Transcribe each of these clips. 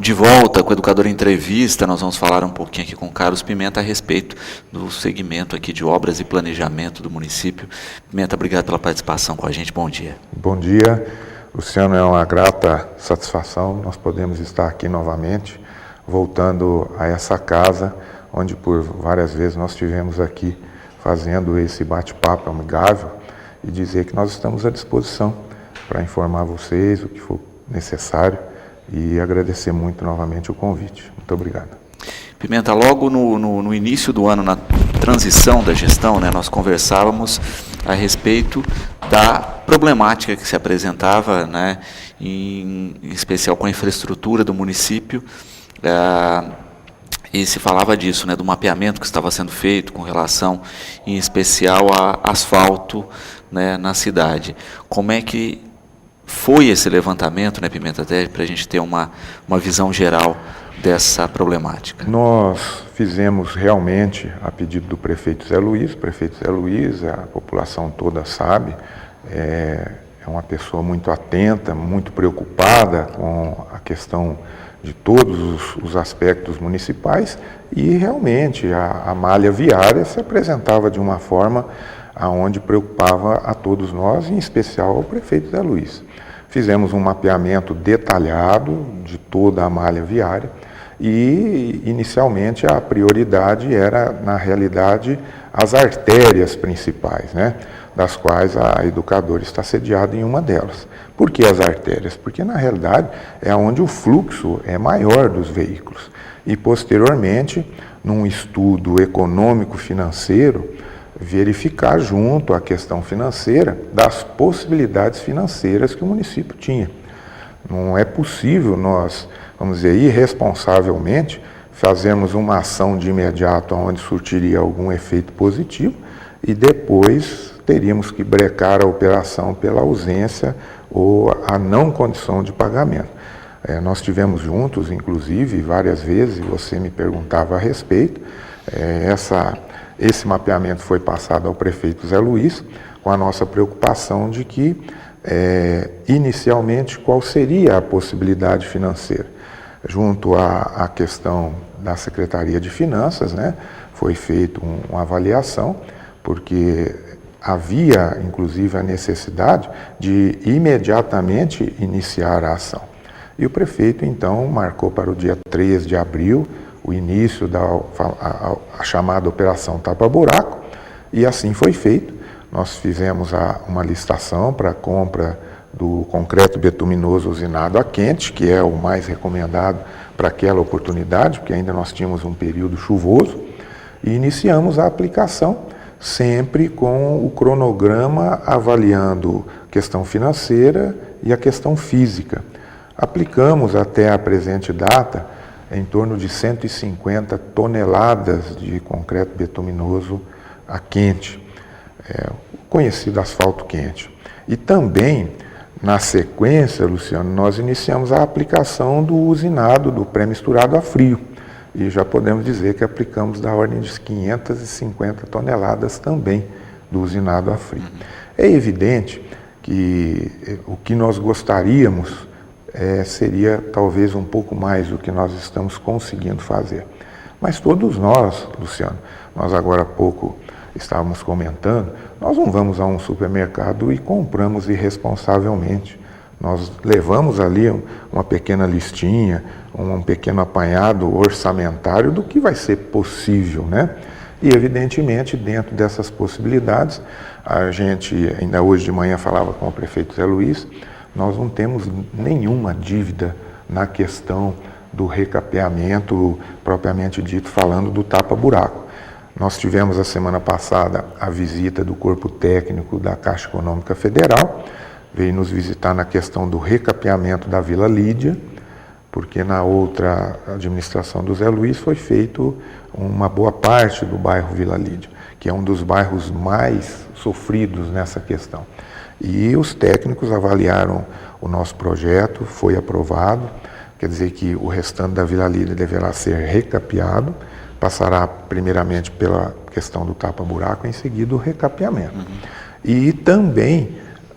De volta com o Educador Entrevista, nós vamos falar um pouquinho aqui com o Carlos Pimenta a respeito do segmento aqui de obras e planejamento do município. Pimenta, obrigado pela participação com a gente, bom dia. Bom dia, Luciano, é uma grata satisfação nós podemos estar aqui novamente, voltando a essa casa, onde por várias vezes nós estivemos aqui fazendo esse bate-papo amigável e dizer que nós estamos à disposição para informar vocês o que for necessário e agradecer muito novamente o convite. Muito obrigado. Pimenta, logo no início do ano, na transição da gestão, né, nós conversávamos a respeito da problemática que se apresentava, né, em especial com a infraestrutura do município, e se falava disso, né, do mapeamento que estava sendo feito com relação, em especial, a asfalto, né, na cidade. Como é que foi esse levantamento, né, Pimenta, até para a gente ter uma visão geral dessa problemática? Nós fizemos realmente, a pedido do prefeito Zé Luiz, a população toda sabe, é uma pessoa muito atenta, muito preocupada com a questão de todos os aspectos municipais e realmente a malha viária se apresentava de uma forma aonde preocupava a todos nós, em especial ao prefeito Zé Luiz. Fizemos um mapeamento detalhado de toda a malha viária e, inicialmente, a prioridade era, na realidade, as artérias principais, né, das quais a Educadora está sediada em uma delas. Por que as artérias? Porque, na realidade, é onde o fluxo é maior dos veículos. E, posteriormente, num estudo econômico-financeiro, verificar junto à questão financeira das possibilidades financeiras que o município tinha. Não é possível nós, vamos dizer, irresponsavelmente, fazermos uma ação de imediato onde surtiria algum efeito positivo e depois teríamos que brecar a operação pela ausência ou a não condição de pagamento. Nós tivemos juntos, inclusive, várias vezes, e você me perguntava a respeito, esse mapeamento foi passado ao prefeito Zé Luiz, com a nossa preocupação de que, inicialmente, qual seria a possibilidade financeira. Junto à questão da Secretaria de Finanças, né, foi feita uma avaliação, porque havia, inclusive, a necessidade de imediatamente iniciar a ação. E o prefeito, então, marcou para o dia 3 de abril, o início a chamada Operação Tapa Buraco, e assim foi feito. Nós fizemos uma licitação para a compra do concreto betuminoso usinado a quente, que é o mais recomendado para aquela oportunidade, porque ainda nós tínhamos um período chuvoso, e iniciamos a aplicação, sempre com o cronograma avaliando a questão financeira e a questão física. Aplicamos até a presente data em torno de 150 toneladas de concreto betuminoso a quente, conhecido asfalto quente. E também, na sequência, Luciano, nós iniciamos a aplicação do usinado, do pré-misturado a frio. E já podemos dizer que aplicamos da ordem de 550 toneladas também do usinado a frio. É evidente que o que nós gostaríamos seria talvez um pouco mais do que nós estamos conseguindo fazer. Mas todos nós, Luciano, nós agora há pouco estávamos comentando, nós não vamos a um supermercado e compramos irresponsavelmente. Nós levamos ali uma pequena listinha, um pequeno apanhado orçamentário do que vai ser possível, né? E, evidentemente, dentro dessas possibilidades, a gente, ainda hoje de manhã, falava com o prefeito Zé Luiz, nós não temos nenhuma dívida na questão do recapeamento, propriamente dito, falando do tapa-buraco. Nós tivemos a semana passada a visita do Corpo Técnico da Caixa Econômica Federal, veio nos visitar na questão do recapeamento da Vila Lídia, porque na outra administração do Zé Luiz foi feito uma boa parte do bairro Vila Lídia, que é um dos bairros mais sofridos nessa questão. E os técnicos avaliaram o nosso projeto, foi aprovado, quer dizer que o restante da Vila Lídia deverá ser recapeado, passará primeiramente pela questão do tapa-buraco, em seguida o recapeamento. E também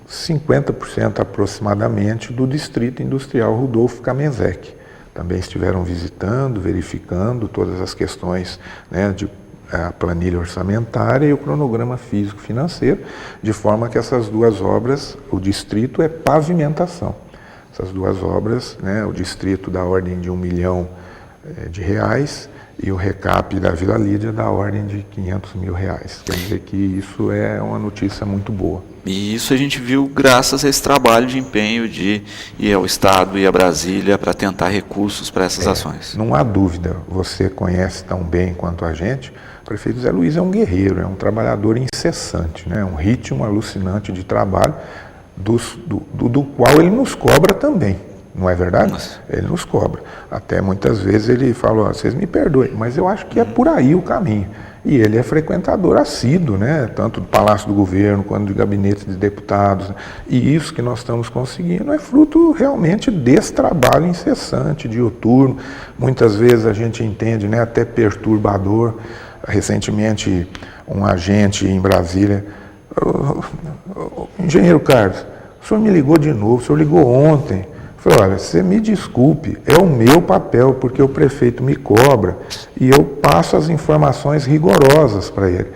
50% aproximadamente do Distrito Industrial Rudolfo Kamenzek, também estiveram visitando, verificando todas as questões, né, de a planilha orçamentária e o cronograma físico-financeiro, de forma que essas duas obras, o distrito é pavimentação. Essas duas obras, né, o distrito da ordem de R$1 milhão e o recap da Vila Lídia da ordem de R$500 mil. Quer dizer que isso é uma notícia muito boa. E isso a gente viu graças a esse trabalho de empenho de ir ao Estado e a Brasília para tentar recursos para essas ações. Não há dúvida, você conhece tão bem quanto a gente, o prefeito Zé Luiz é um guerreiro, é um trabalhador incessante, né? Um ritmo alucinante de trabalho, do qual ele nos cobra também. Não é verdade? Nossa. Ele nos cobra. Até muitas vezes ele fala, vocês me perdoem, mas eu acho que é por aí o caminho. E ele é frequentador assíduo, né? Tanto do Palácio do Governo, quanto do Gabinete de Deputados. E isso que nós estamos conseguindo é fruto realmente desse trabalho incessante, diuturno. Muitas vezes a gente entende, né, até perturbador. Recentemente, um agente em Brasília, engenheiro Carlos, o senhor me ligou de novo, o senhor ligou ontem. Eu falei, olha, você me desculpe, é o meu papel, porque o prefeito me cobra e eu passo as informações rigorosas para ele.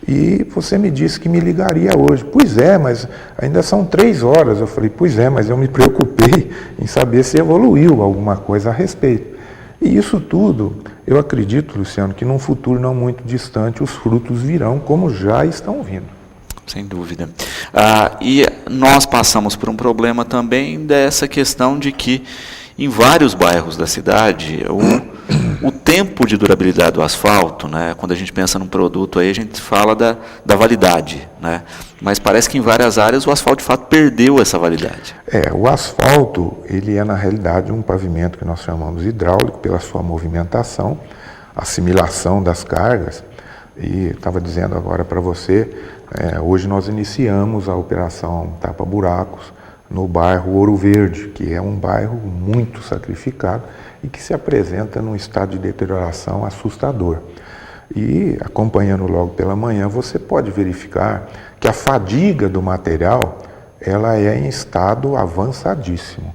E você me disse que me ligaria hoje. Pois é, mas ainda são 3 horas. Eu falei, pois é, mas eu me preocupei em saber se evoluiu alguma coisa a respeito. E isso tudo, eu acredito, Luciano, que num futuro não muito distante os frutos virão, como já estão vindo. Sem dúvida. E nós passamos por um problema também dessa questão de que em vários bairros da cidade o tempo de durabilidade do asfalto, né, quando a gente pensa num produto aí a gente fala da validade, né, mas parece que em várias áreas o asfalto de fato perdeu essa validade. O asfalto ele é na realidade um pavimento que nós chamamos hidráulico pela sua movimentação, assimilação das cargas. E estava dizendo agora para você, hoje nós iniciamos a operação Tapa Buracos no bairro Ouro Verde, que é um bairro muito sacrificado e que se apresenta num estado de deterioração assustador. E acompanhando logo pela manhã, você pode verificar que a fadiga do material ela é em estado avançadíssimo.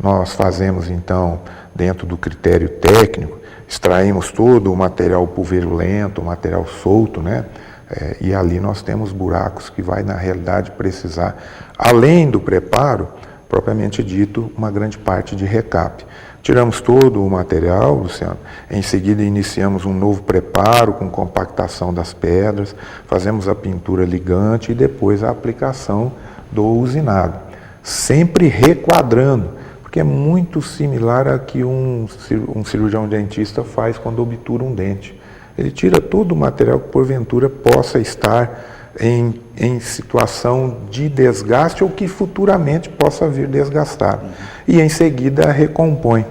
Nós fazemos então, dentro do critério técnico, extraímos todo o material pulverulento, o material solto, né? E ali nós temos buracos que vai, na realidade, precisar, além do preparo, propriamente dito, uma grande parte de recap. Tiramos todo o material, Luciano, em seguida iniciamos um novo preparo com compactação das pedras, fazemos a pintura ligante e depois a aplicação do usinado, sempre requadrando, porque é muito similar a que um cirurgião dentista faz quando obtura um dente. Ele tira todo o material que porventura possa estar em situação de desgaste ou que futuramente possa vir desgastar. E em seguida recompõe.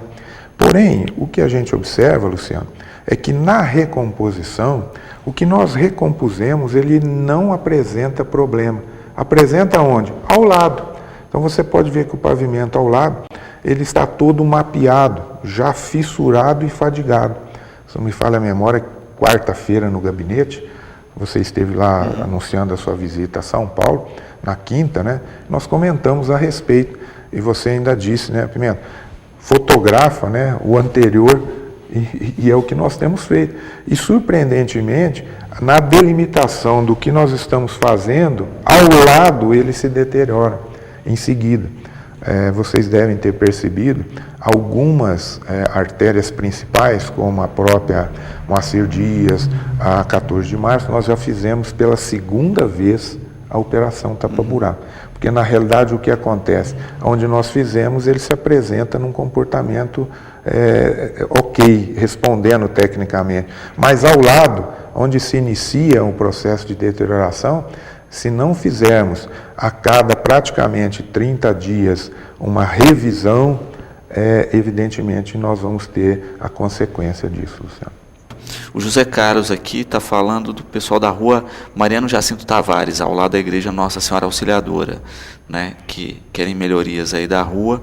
Porém, o que a gente observa, Luciano, é que na recomposição, o que nós recompusemos, ele não apresenta problema. Apresenta onde? Ao lado. Então você pode ver que o pavimento ao lado, ele está todo mapeado, já fissurado e fadigado. Se não me falha a memória, quarta-feira no gabinete, você esteve lá anunciando a sua visita a São Paulo, na quinta, né? Nós comentamos a respeito, e você ainda disse, né, Pimenta, fotografa, né, o anterior, e é o que nós temos feito. E surpreendentemente, na delimitação do que nós estamos fazendo, ao lado ele se deteriora em seguida. Vocês devem ter percebido algumas artérias principais, como a própria Moacir Dias, a 14 de março, nós já fizemos pela segunda vez a operação tapa-buraco. Porque na realidade o que acontece? Onde nós fizemos, ele se apresenta num comportamento ok, respondendo tecnicamente. Mas ao lado, onde se inicia um processo de deterioração, se não fizermos a cada praticamente 30 dias uma revisão, evidentemente nós vamos ter a consequência disso, Luciano. O José Carlos aqui está falando do pessoal da rua Mariano Jacinto Tavares, ao lado da igreja Nossa Senhora Auxiliadora, né, que querem melhorias aí da rua.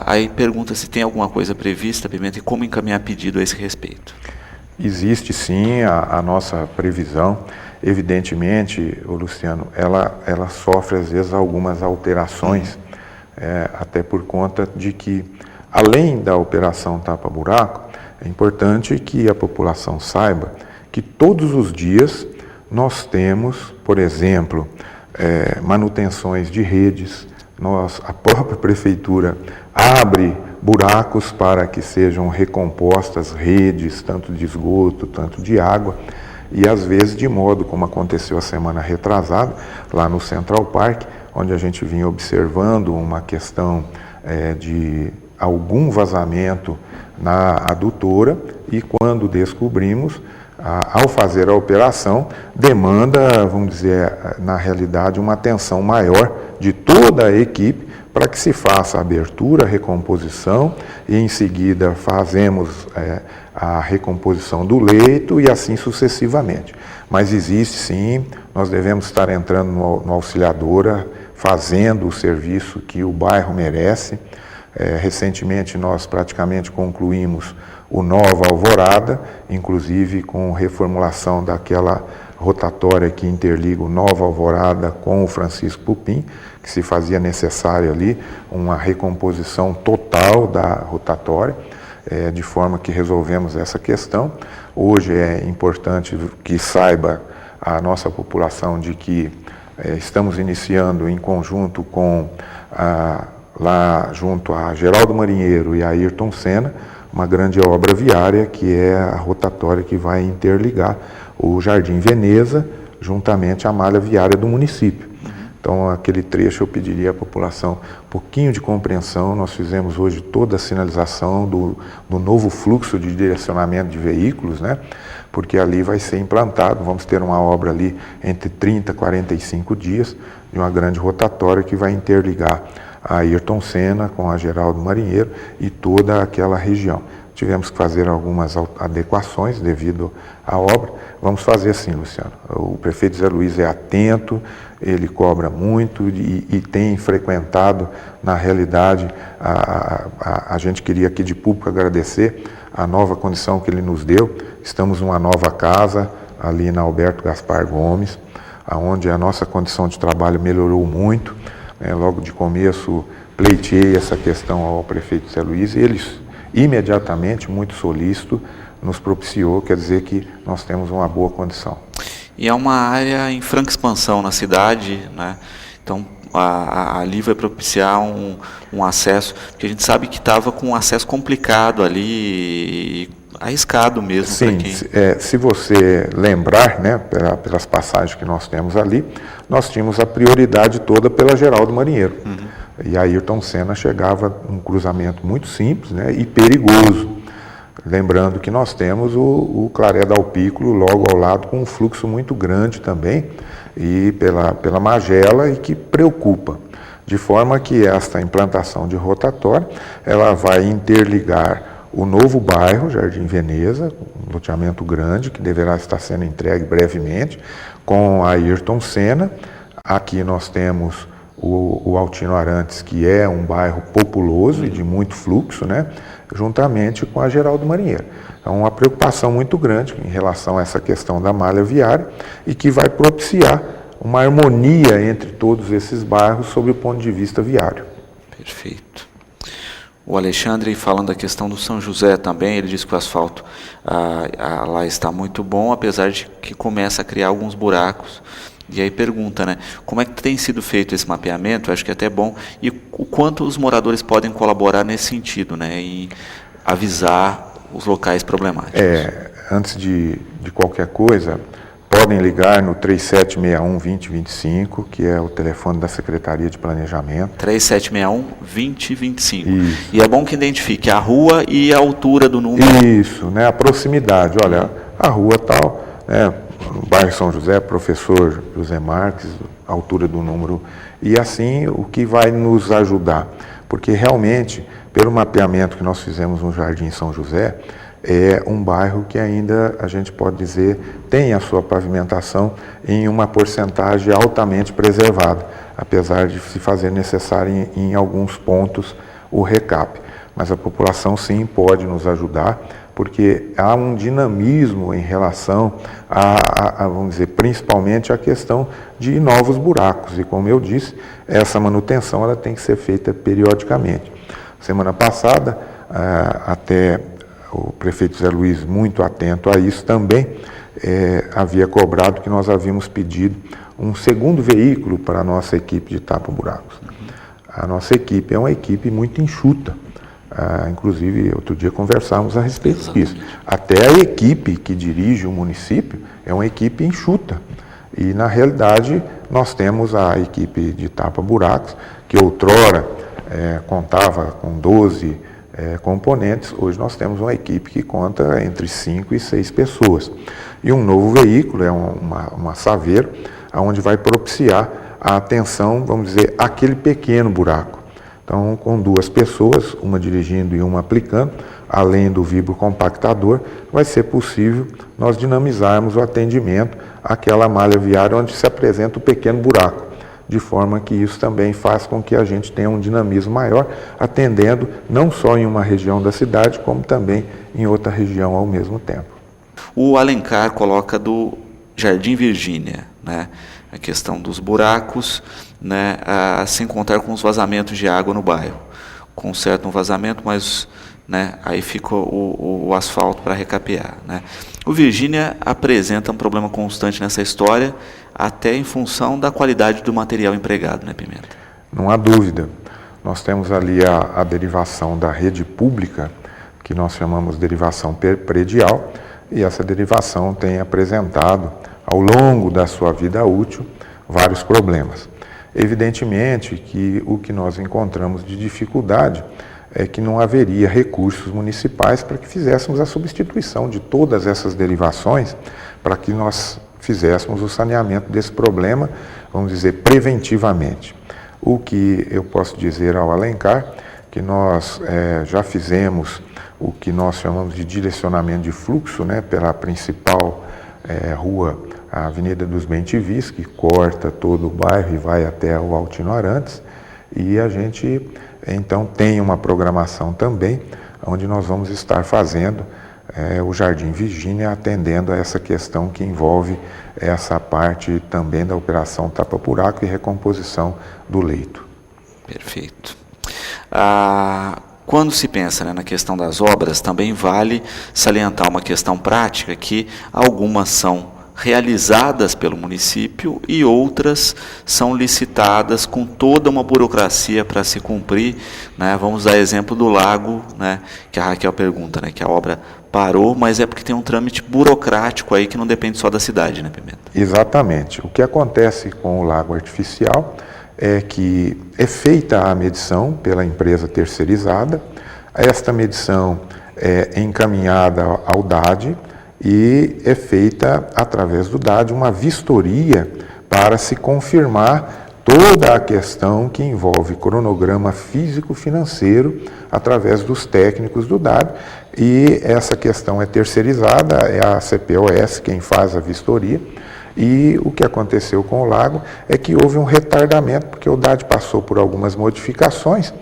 Aí pergunta se tem alguma coisa prevista, Pimenta, e como encaminhar pedido a esse respeito. Existe sim a nossa previsão. Evidentemente, Luciano, ela sofre às vezes algumas alterações, até por conta de que Além da operação tapa-buraco, é importante que a população saiba que todos os dias nós temos, por exemplo, manutenções de redes, a própria prefeitura abre buracos para que sejam recompostas redes, tanto de esgoto, tanto de água, e às vezes de modo como aconteceu a semana retrasada, lá no Central Park, onde a gente vinha observando uma questão de algum vazamento na adutora, e quando descobrimos, ao fazer a operação, demanda, vamos dizer, na realidade, uma atenção maior de toda a equipe para que se faça a abertura, a recomposição e em seguida fazemos a recomposição do leito e assim sucessivamente. Mas existe sim, nós devemos estar entrando no Auxiliadora, fazendo o serviço que o bairro merece. Recentemente nós praticamente concluímos o Nova Alvorada, inclusive com reformulação daquela rotatória que interliga o Nova Alvorada com o Francisco Pupim, que se fazia necessário ali uma recomposição total da rotatória, de forma que resolvemos essa questão. Hoje é importante que saiba a nossa população de que estamos iniciando em conjunto com lá junto a Geraldo Marinheiro e a Ayrton Senna, uma grande obra viária que é a rotatória que vai interligar o Jardim Veneza juntamente à malha viária do município. Então, aquele trecho eu pediria à população um pouquinho de compreensão. Nós fizemos hoje toda a sinalização do novo fluxo de direcionamento de veículos, né? Porque ali vai ser implantado, vamos ter uma obra ali entre 30 e 45 dias, de uma grande rotatória que vai interligar a Ayrton Senna com a Geraldo Marinheiro e toda aquela região. Tivemos que fazer algumas adequações devido à obra. Vamos fazer assim, Luciano. O prefeito Zé Luiz é atento, ele cobra muito e tem frequentado, na realidade, a gente queria aqui de público agradecer a nova condição que ele nos deu. Estamos numa nova casa, ali na Alberto Gaspar Gomes, onde a nossa condição de trabalho melhorou muito. Logo de começo, pleiteei essa questão ao prefeito Zé Luiz e eles imediatamente, muito solícito, nos propiciou, quer dizer que nós temos uma boa condição. E é uma área em franca expansão na cidade, né? Então ali vai propiciar um acesso, porque a gente sabe que estava com um acesso complicado ali, arriscado mesmo. Sim, se você lembrar, né, pelas passagens que nós temos ali, nós tínhamos a prioridade toda pela Geraldo Marinheiro. E a Ayrton Senna chegava num cruzamento muito simples, né, e perigoso. Lembrando que nós temos o Claré da Alpículo logo ao lado com um fluxo muito grande também, e pela Magela, e que preocupa. De forma que esta implantação de rotatória, ela vai interligar o novo bairro, Jardim Veneza, um loteamento grande, que deverá estar sendo entregue brevemente, com a Ayrton Senna. Aqui nós temos o Altino Arantes, que é um bairro populoso e de muito fluxo, né, juntamente com a Geraldo Marinheiro. Então, uma preocupação muito grande em relação a essa questão da malha viária e que vai propiciar uma harmonia entre todos esses bairros sob o ponto de vista viário. Perfeito. O Alexandre, falando da questão do São José também, ele diz que o asfalto lá está muito bom, apesar de que começa a criar alguns buracos. E aí pergunta, né, como é que tem sido feito esse mapeamento? Eu acho que é até bom. E o quanto os moradores podem colaborar nesse sentido, né, em avisar os locais problemáticos? Antes de qualquer coisa, podem ligar no 3761-2025, que é o telefone da Secretaria de Planejamento. 3761-2025. E é bom que identifique a rua e a altura do número. Isso, né, a proximidade. Olha, a rua tal, né, no bairro São José, professor José Marques, altura do número. E assim, o que vai nos ajudar? Porque realmente, pelo mapeamento que nós fizemos no Jardim São José, é um bairro que ainda, a gente pode dizer, tem a sua pavimentação em uma porcentagem altamente preservada, apesar de se fazer necessário em alguns pontos o recap. Mas a população sim pode nos ajudar, porque há um dinamismo em relação vamos dizer, principalmente a questão de novos buracos. E como eu disse, essa manutenção ela tem que ser feita periodicamente. Semana passada, até o prefeito Zé Luiz, muito atento a isso também, havia cobrado que nós havíamos pedido um segundo veículo para a nossa equipe de tapa-buracos. A nossa equipe é uma equipe muito enxuta. Inclusive, outro dia conversávamos a respeito disso. Até a equipe que dirige o município é uma equipe enxuta. E, na realidade, nós temos a equipe de tapa-buracos, que outrora contava com 12 componentes. Hoje nós temos uma equipe que conta entre 5 e 6 pessoas. E um novo veículo é uma Saveiro, onde vai propiciar a atenção, vamos dizer, aquele pequeno buraco. Então, com 2 pessoas, uma dirigindo e uma aplicando, além do vibrocompactador, vai ser possível nós dinamizarmos o atendimento àquela malha viária onde se apresenta o pequeno buraco, de forma que isso também faz com que a gente tenha um dinamismo maior, atendendo não só em uma região da cidade, como também em outra região ao mesmo tempo. O Alencar coloca do Jardim Virgínia, né? A questão dos buracos, né? Sem contar com os vazamentos de água no bairro. Conserta um vazamento, mas, né, aí fica o asfalto para recapear, né? O Virgínia apresenta um problema constante nessa história, até em função da qualidade do material empregado, né, Pimenta? Não há dúvida. Nós temos ali a derivação da rede pública, que nós chamamos de derivação predial, e essa derivação tem apresentado, ao longo da sua vida útil, vários problemas. Evidentemente que o que nós encontramos de dificuldade é que não haveria recursos municipais para que fizéssemos a substituição de todas essas derivações, para que nós fizéssemos o saneamento desse problema, vamos dizer, preventivamente. O que eu posso dizer ao Alencar, que nós já fizemos o que nós chamamos de direcionamento de fluxo, né, pela principal rua, a Avenida dos Bentivis, que corta todo o bairro e vai até o Altino Arantes, e a gente então tem uma programação também, onde nós vamos estar fazendo o Jardim Virgínia, atendendo a essa questão que envolve essa parte também da operação tapa-buraco e recomposição do leito. Perfeito. Quando se pensa, né, na questão das obras, também vale salientar uma questão prática, que algumas são realizadas pelo município e outras são licitadas com toda uma burocracia para se cumprir, né? Vamos dar exemplo do lago, né, que a Raquel pergunta, né, que a obra parou, mas é porque tem um trâmite burocrático aí que não depende só da cidade, né, Pimenta? Exatamente. O que acontece com o lago artificial é que é feita a medição pela empresa terceirizada, esta medição é encaminhada ao DAD e é feita, através do DAD, uma vistoria para se confirmar toda a questão que envolve cronograma físico-financeiro através dos técnicos do DAD, e essa questão é terceirizada, é a CPOS quem faz a vistoria. E o que aconteceu com o lago é que houve um retardamento, porque o DAD passou por algumas modificações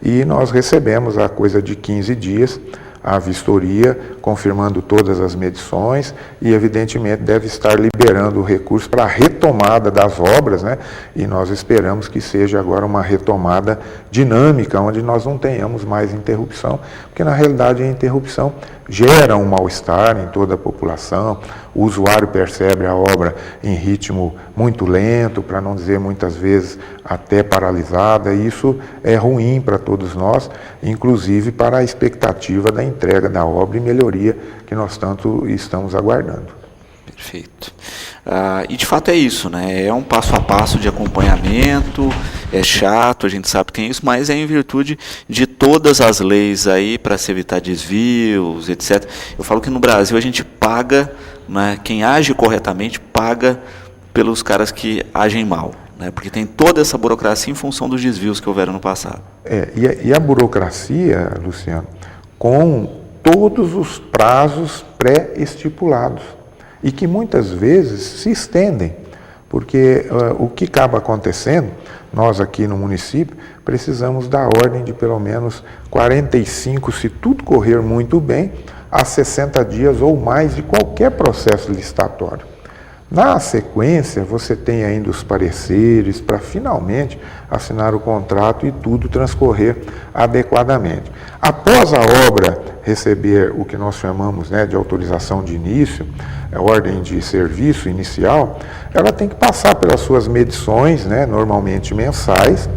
e nós recebemos, há coisa de 15 dias, a vistoria, confirmando todas as medições e, evidentemente, deve estar liberando o recurso para a retomada das obras, né? E nós esperamos que seja agora uma retomada dinâmica, onde nós não tenhamos mais interrupção, porque, na realidade, a interrupção gera um mal-estar em toda a população, o usuário percebe a obra em ritmo muito lento, para não dizer muitas vezes até paralisada, e isso é ruim para todos nós, inclusive para a expectativa da entrega da obra e melhoria que nós tanto estamos aguardando. Perfeito. E de fato é isso, né? É um passo a passo de acompanhamento, é chato, a gente sabe que tem isso, mas é em virtude de todas as leis aí para se evitar desvios, etc. Eu falo que no Brasil a gente paga, né, quem age corretamente paga pelos caras que agem mal, né? Porque tem toda essa burocracia em função dos desvios que houveram no passado. E a burocracia, Luciano, com todos os prazos pré-estipulados, e que muitas vezes se estendem, porque o que acaba acontecendo, nós aqui no município precisamos da ordem de pelo menos 45, se tudo correr muito bem, a 60 dias ou mais de qualquer processo licitatório. Na sequência, você tem ainda os pareceres para finalmente assinar o contrato e tudo transcorrer adequadamente. Após a obra receber o que nós chamamos, né, de autorização de início, ordem de serviço inicial, ela tem que passar pelas suas medições, né, normalmente mensais.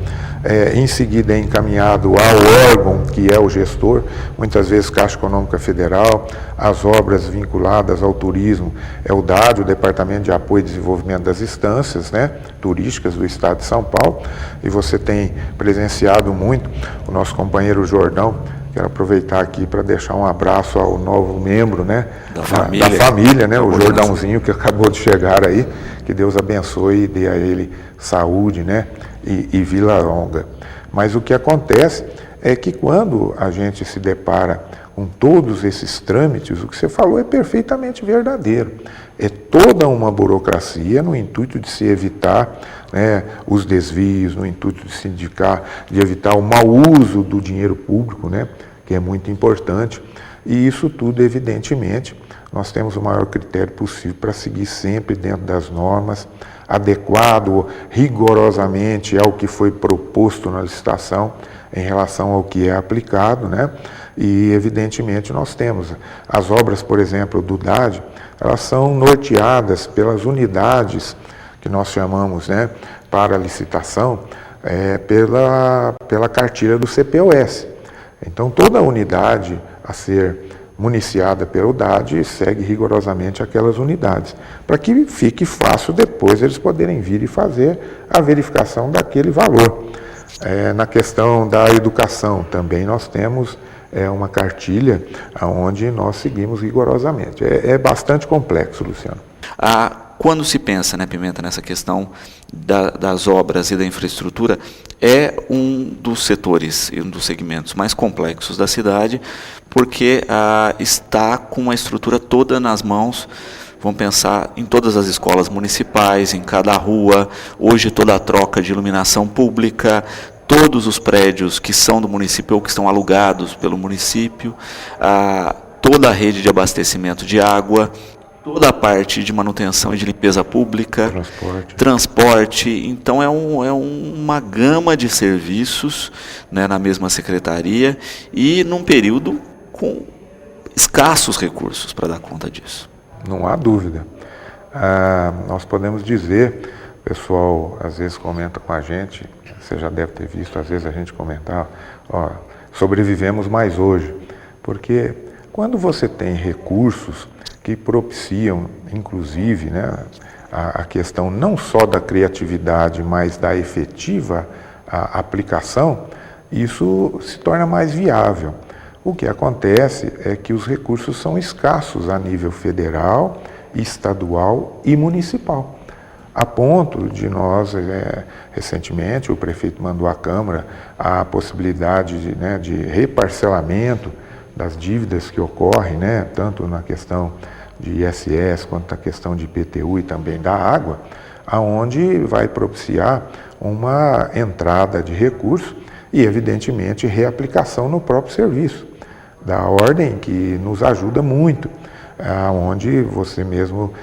Em seguida é encaminhado ao órgão que é o gestor, muitas vezes Caixa Econômica Federal, as obras vinculadas ao turismo é o DAD, o Departamento de Apoio e Desenvolvimento das Instâncias, né, turísticas do Estado de São Paulo, e você tem presenciado muito o nosso companheiro Jordão. Quero aproveitar aqui para deixar um abraço ao novo membro, né, da família, né, o Jordãozinho, que acabou de chegar aí. Que Deus abençoe e dê a ele saúde, né, e vida longa. Mas o que acontece é que quando a gente se depara com todos esses trâmites, o que você falou é perfeitamente verdadeiro. É toda uma burocracia no intuito de se evitar, né, os desvios, no intuito de evitar o mau uso do dinheiro público, né, que é muito importante. E isso tudo, evidentemente, nós temos o maior critério possível para seguir sempre dentro das normas, adequado rigorosamente ao que foi proposto na licitação em relação ao que é aplicado, né? E, evidentemente, nós temos as obras, por exemplo, do DAD, elas são norteadas pelas unidades que nós chamamos, né, para licitação, pela cartilha do CPOS. Então, toda unidade a ser municiada pelo DAD segue rigorosamente aquelas unidades, para que fique fácil depois eles poderem vir e fazer a verificação daquele valor. Na questão da educação também nós temos uma cartilha onde nós seguimos rigorosamente. É bastante complexo, Luciano. Quando se pensa, né, Pimenta, nessa questão das obras e da infraestrutura, é um dos setores e um dos segmentos mais complexos da cidade, porque está com a estrutura toda nas mãos. Vamos pensar em todas as escolas municipais, em cada rua, hoje toda a troca de iluminação pública, todos os prédios que são do município ou que estão alugados pelo município, toda a rede de abastecimento de água, toda a parte de manutenção e de limpeza pública, transporte. Então é uma gama de serviços, né, na mesma secretaria e num período com escassos recursos para dar conta disso. Não há dúvida. Nós podemos dizer, o pessoal às vezes comenta com a gente, você já deve ter visto, às vezes a gente comentar, sobrevivemos mais hoje, porque quando você tem recursos que propiciam, inclusive, né, a questão não só da criatividade, mas da efetiva aplicação, isso se torna mais viável. O que acontece é que os recursos são escassos a nível federal, estadual e municipal. A ponto de nós, recentemente, o prefeito mandou à Câmara a possibilidade de reparcelamento das dívidas que ocorrem, né, tanto na questão de ISS quanto na questão de IPTU e também da água, aonde vai propiciar uma entrada de recursos e, evidentemente, reaplicação no próprio serviço, da ordem que nos ajuda muito, onde você mesmo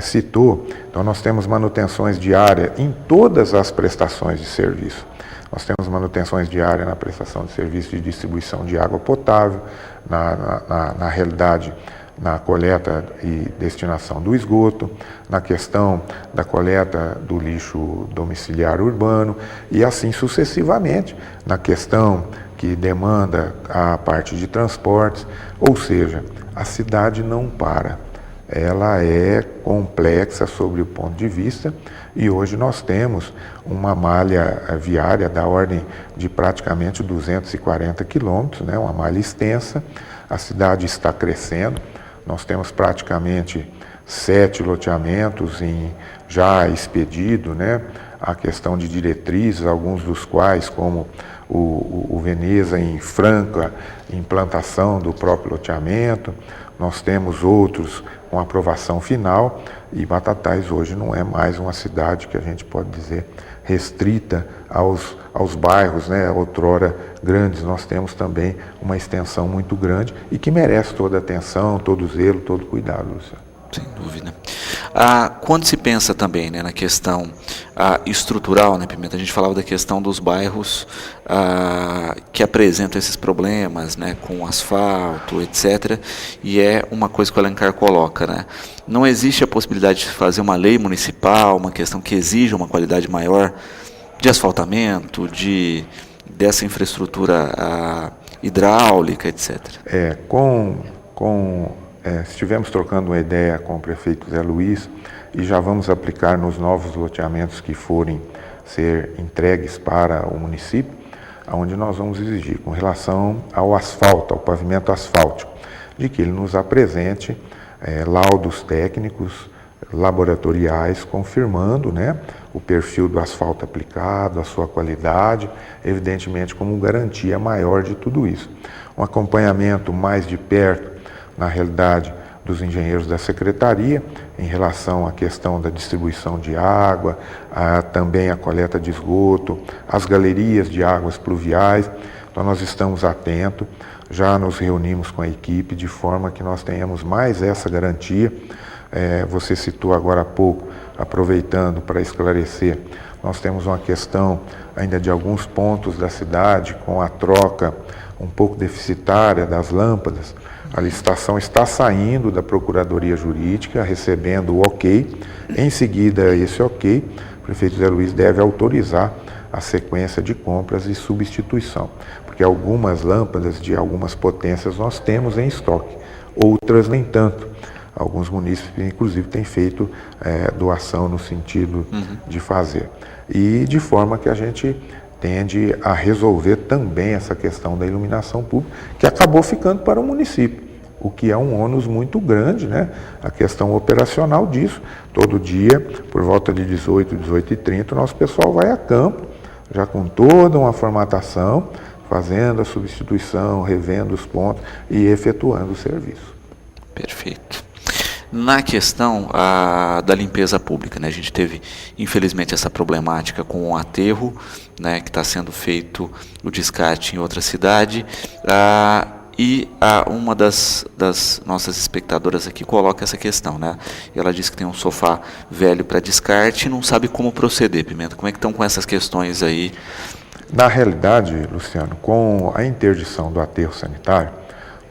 citou. Então, nós temos manutenções diárias em todas as prestações de serviço. Nós temos manutenções diárias na prestação de serviço de distribuição de água potável, na realidade, na coleta e destinação do esgoto, na questão da coleta do lixo domiciliar urbano e assim sucessivamente, na questão que demanda a parte de transportes, ou seja, a cidade não para. Ela é complexa sob o ponto de vista e hoje nós temos uma malha viária da ordem de praticamente 240 quilômetros, né, uma malha extensa. A cidade está crescendo, nós temos praticamente 7 loteamentos já expedido, né, a questão de diretrizes, alguns dos quais, como o Veneza em franca implantação do próprio loteamento. Nós temos outros com aprovação final e Batatais hoje não é mais uma cidade que a gente pode dizer restrita aos bairros, né, outrora grandes. Nós temos também uma extensão muito grande e que merece toda a atenção, todo o zelo, todo o cuidado, Luciano. Sem dúvida. Quando se pensa também, né, na questão estrutural, né, Pimenta, a gente falava da questão dos bairros que apresentam esses problemas, né, com asfalto, etc. E é uma coisa que o Alencar coloca, né? Não existe a possibilidade de fazer uma lei municipal, uma questão que exija uma qualidade maior de asfaltamento, dessa infraestrutura hidráulica, etc. Estivemos trocando uma ideia com o prefeito Zé Luiz e já vamos aplicar nos novos loteamentos que forem ser entregues para o município, onde nós vamos exigir com relação ao asfalto, ao pavimento asfáltico, de que ele nos apresente laudos técnicos, laboratoriais, confirmando, né, o perfil do asfalto aplicado, a sua qualidade, evidentemente como garantia maior de tudo isso. Um acompanhamento mais de perto, na realidade, dos engenheiros da Secretaria, em relação à questão da distribuição de água, também a coleta de esgoto, as galerias de águas pluviais. Então nós estamos atentos, já nos reunimos com a equipe, de forma que nós tenhamos mais essa garantia. Você citou agora há pouco, aproveitando para esclarecer, nós temos uma questão ainda de alguns pontos da cidade com a troca um pouco deficitária das lâmpadas. A licitação está saindo da Procuradoria Jurídica, recebendo o ok. Em seguida, esse ok, o prefeito Zé Luiz deve autorizar a sequência de compras e substituição, porque algumas lâmpadas de algumas potências nós temos em estoque, outras nem tanto. Alguns munícipes, inclusive, têm feito doação no sentido de fazer. E de forma que a gente tende a resolver também essa questão da iluminação pública, que acabou ficando para o município, o que é um ônus muito grande, né? A questão operacional disso. Todo dia, por volta de 18h30, o nosso pessoal vai a campo, já com toda uma formatação, fazendo a substituição, revendo os pontos e efetuando o serviço. Perfeito. Na questão da limpeza pública, né, a gente teve, infelizmente, essa problemática com o aterro, né, que está sendo feito o descarte em outra cidade, e uma das nossas espectadoras aqui coloca essa questão, né? Ela diz que tem um sofá velho para descarte e não sabe como proceder, Pimenta. Como é que estão com essas questões aí? Na realidade, Luciano, com a interdição do aterro sanitário,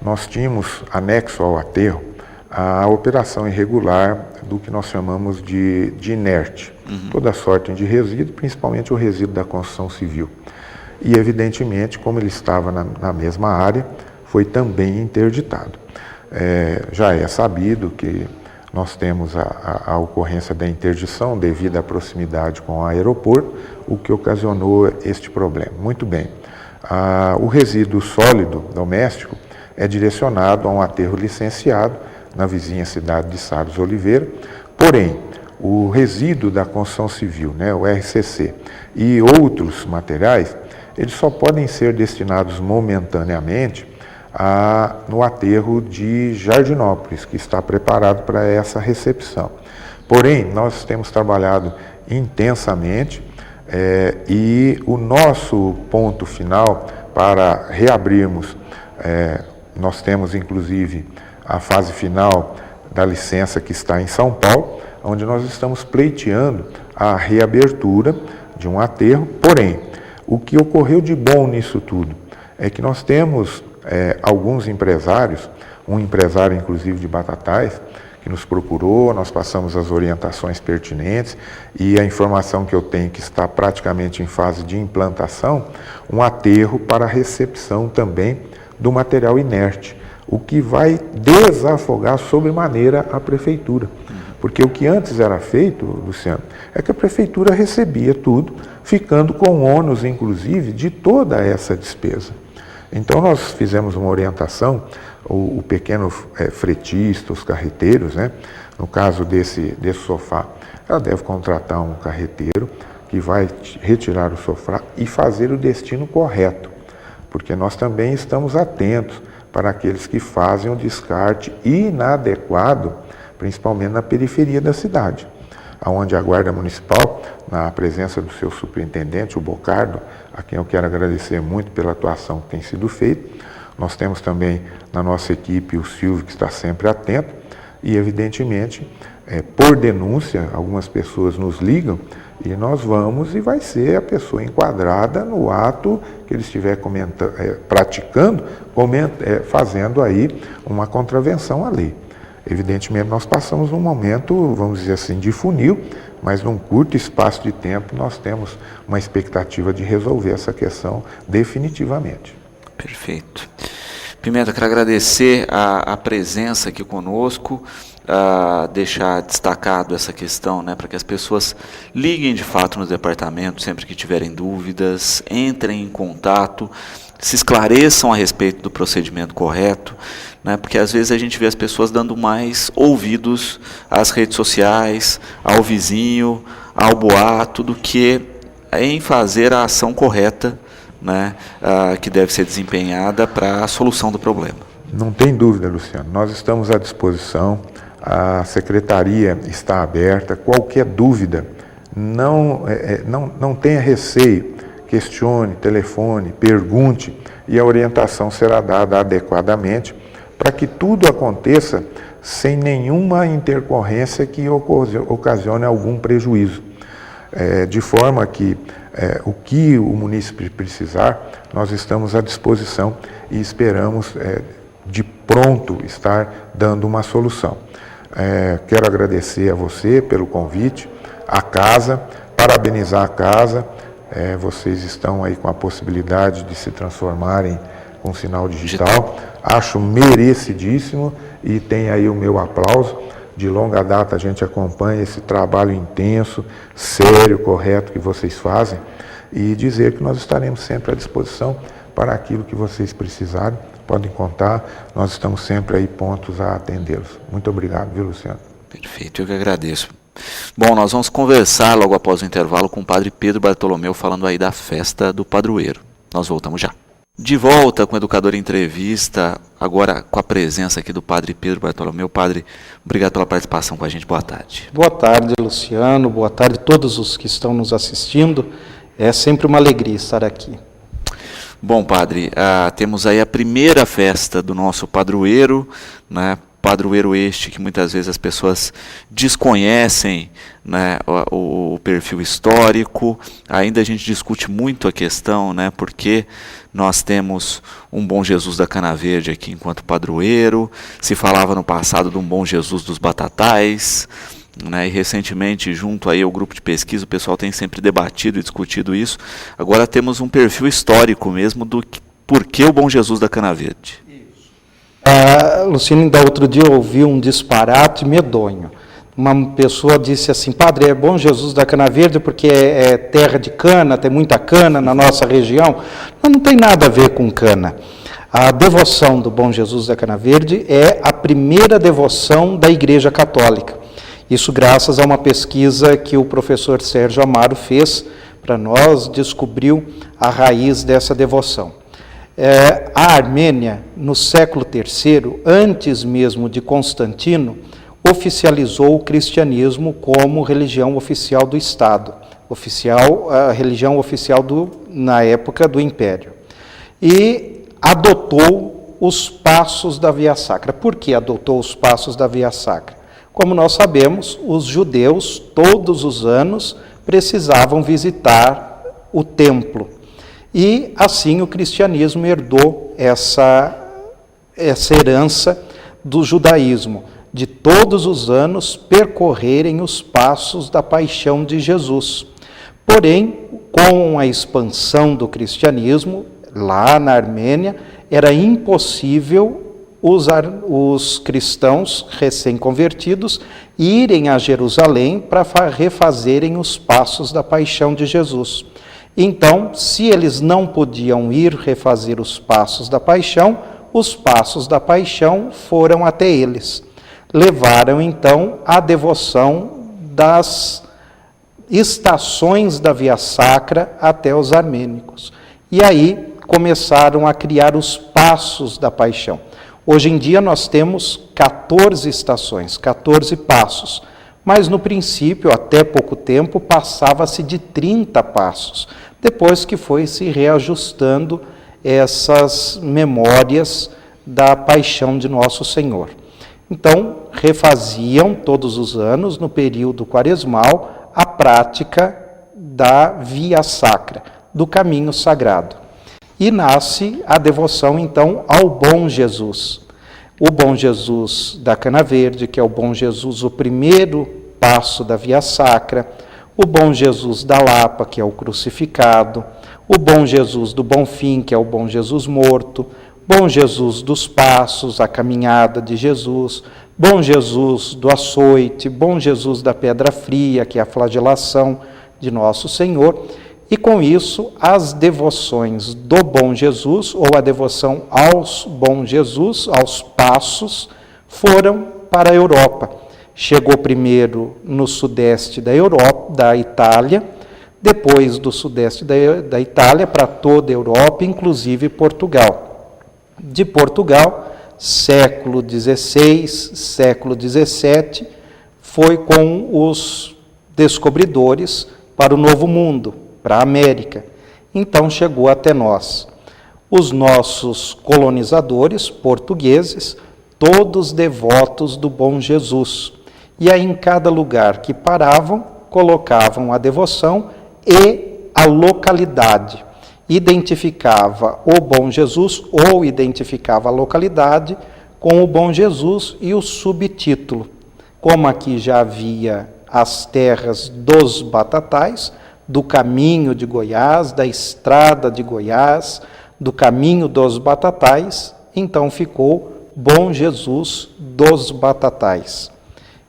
nós tínhamos anexo ao aterro a operação irregular do que nós chamamos de inerte. Toda sorte de resíduo, principalmente o resíduo da construção civil. E, evidentemente, como ele estava na mesma área, foi também interditado. Já é sabido que nós temos a ocorrência da interdição devido à proximidade com o aeroporto, o que ocasionou este problema. Muito bem. O resíduo sólido doméstico é direcionado a um aterro licenciado na vizinha cidade de Salles Oliveira, porém, o resíduo da construção civil, né, o RCC, e outros materiais, eles só podem ser destinados momentaneamente no aterro de Jardinópolis, que está preparado para essa recepção. Porém, nós temos trabalhado intensamente e o nosso ponto final para reabrirmos, nós temos inclusive a fase final da licença que está em São Paulo, onde nós estamos pleiteando a reabertura de um aterro. Porém, o que ocorreu de bom nisso tudo é que nós temos alguns empresários, um empresário inclusive de Batatais, que nos procurou, nós passamos as orientações pertinentes e a informação que eu tenho que está praticamente em fase de implantação, um aterro para recepção também do material inerte, o que vai desafogar sobremaneira a prefeitura. Porque o que antes era feito, Luciano, é que a prefeitura recebia tudo, ficando com ônus, inclusive, de toda essa despesa. Então nós fizemos uma orientação, o pequeno fretista, os carreteiros, né? No caso desse sofá, ela deve contratar um carreteiro que vai retirar o sofá e fazer o destino correto, porque nós também estamos atentos para aqueles que fazem o descarte inadequado, principalmente na periferia da cidade, onde a Guarda Municipal, na presença do seu superintendente, o Bocardo, a quem eu quero agradecer muito pela atuação que tem sido feita. Nós temos também na nossa equipe o Silvio, que está sempre atento, E, evidentemente, por denúncia, algumas pessoas nos ligam e nós vamos e vai ser a pessoa enquadrada no ato que ele estiver praticando, fazendo aí uma contravenção à lei. Evidentemente, nós passamos um momento, vamos dizer assim, de funil, mas num curto espaço de tempo nós temos uma expectativa de resolver essa questão definitivamente. Perfeito. Pimenta, quero agradecer a presença aqui conosco, deixar destacado essa questão, né, para que as pessoas liguem de fato no departamento sempre que tiverem dúvidas, entrem em contato, se esclareçam a respeito do procedimento correto, né, porque às vezes a gente vê as pessoas dando mais ouvidos às redes sociais, ao vizinho, ao boato, do que em fazer a ação correta, né, que deve ser desempenhada para a solução do problema. Não tem dúvida, Luciano. Nós estamos à disposição, a secretaria está aberta. Qualquer dúvida, não tenha receio, questione, telefone, pergunte e a orientação será dada adequadamente para que tudo aconteça sem nenhuma intercorrência que ocasione algum prejuízo. De forma que o que o munícipe precisar, nós estamos à disposição e esperamos de pronto estar dando uma solução. Quero agradecer a você pelo convite, a casa, parabenizar a casa. Vocês estão aí com a possibilidade de se transformarem com sinal digital. Acho merecidíssimo e tem aí o meu aplauso. De longa data a gente acompanha esse trabalho intenso, sério, correto que vocês fazem e dizer que nós estaremos sempre à disposição para aquilo que vocês precisarem. Podem contar, nós estamos sempre aí prontos a atendê-los. Muito obrigado, viu, Luciano? Perfeito, eu que agradeço. Bom, nós vamos conversar logo após o intervalo com o padre Pedro Bartolomeu, falando aí da festa do padroeiro. Nós voltamos já. De volta com o Educador em Entrevista, agora com a presença aqui do padre Pedro Bartolomeu. Padre, obrigado pela participação com a gente. Boa tarde. Boa tarde, Luciano. Boa tarde a todos os que estão nos assistindo. É sempre uma alegria estar aqui. Bom, padre, temos aí a primeira festa do nosso padroeiro, né? Padroeiro este que muitas vezes as pessoas desconhecem, né, o perfil histórico. Ainda a gente discute muito a questão, né, porque nós temos um Bom Jesus da Cana Verde aqui enquanto padroeiro. Se falava no passado de um Bom Jesus dos Batatais, né, e recentemente, junto aí ao grupo de pesquisa, o pessoal tem sempre debatido e discutido isso. Agora temos um perfil histórico mesmo do porquê o Bom Jesus da Cana Verde. Luciano, ainda outro dia eu ouvi um disparate medonho. Uma pessoa disse assim: padre, é Bom Jesus da Cana Verde porque é terra de cana, tem muita cana na nossa região. Não tem nada a ver com cana. A devoção do Bom Jesus da Cana Verde é a primeira devoção da Igreja Católica. Isso graças a uma pesquisa que o professor Sérgio Amaro fez para nós, descobriu a raiz dessa devoção. A Armênia, no século III, antes mesmo de Constantino, oficializou o cristianismo como religião oficial do Estado, a religião oficial na época do Império. E adotou os passos da Via Sacra. Por que adotou os passos da Via Sacra? Como nós sabemos, os judeus, todos os anos, precisavam visitar o templo. E, assim, o cristianismo herdou essa herança do judaísmo, de todos os anos percorrerem os passos da paixão de Jesus. Porém, com a expansão do cristianismo, lá na Armênia, era impossível os cristãos recém-convertidos irem a Jerusalém para refazerem os passos da paixão de Jesus. Então, se eles não podiam ir refazer os passos da paixão, os passos da paixão foram até eles. Levaram, então, a devoção das estações da Via Sacra até os armênicos. E aí começaram a criar os passos da paixão. Hoje em dia nós temos 14 estações, 14 passos. Mas no princípio, até pouco tempo, passava-se de 30 passos. Depois que foi se reajustando essas memórias da paixão de Nosso Senhor. Então, refaziam todos os anos, no período quaresmal, a prática da via sacra, do caminho sagrado. E nasce a devoção, então, ao Bom Jesus. O Bom Jesus da Cana Verde, que é o Bom Jesus, o primeiro passo da via sacra, o Bom Jesus da Lapa, que é o crucificado, o Bom Jesus do Bonfim, que é o Bom Jesus morto, Bom Jesus dos Passos, a caminhada de Jesus, Bom Jesus do Açoite, Bom Jesus da Pedra Fria, que é a flagelação de Nosso Senhor. E com isso, as devoções do Bom Jesus, ou a devoção aos Bom Jesus, aos Passos, foram para a Europa. Chegou primeiro no sudeste da Europa, da Itália, depois do sudeste da Itália para toda a Europa, inclusive Portugal. De Portugal, século XVI, século XVII, foi com os descobridores para o Novo Mundo, para a América. Então chegou até nós. Os nossos colonizadores portugueses, todos devotos do Bom Jesus. E aí em cada lugar que paravam, colocavam a devoção e a localidade. Identificava o Bom Jesus ou identificava a localidade com o Bom Jesus e o subtítulo. Como aqui já havia as terras dos Batatais, do caminho de Goiás, da estrada de Goiás, do caminho dos Batatais, então ficou Bom Jesus dos Batatais.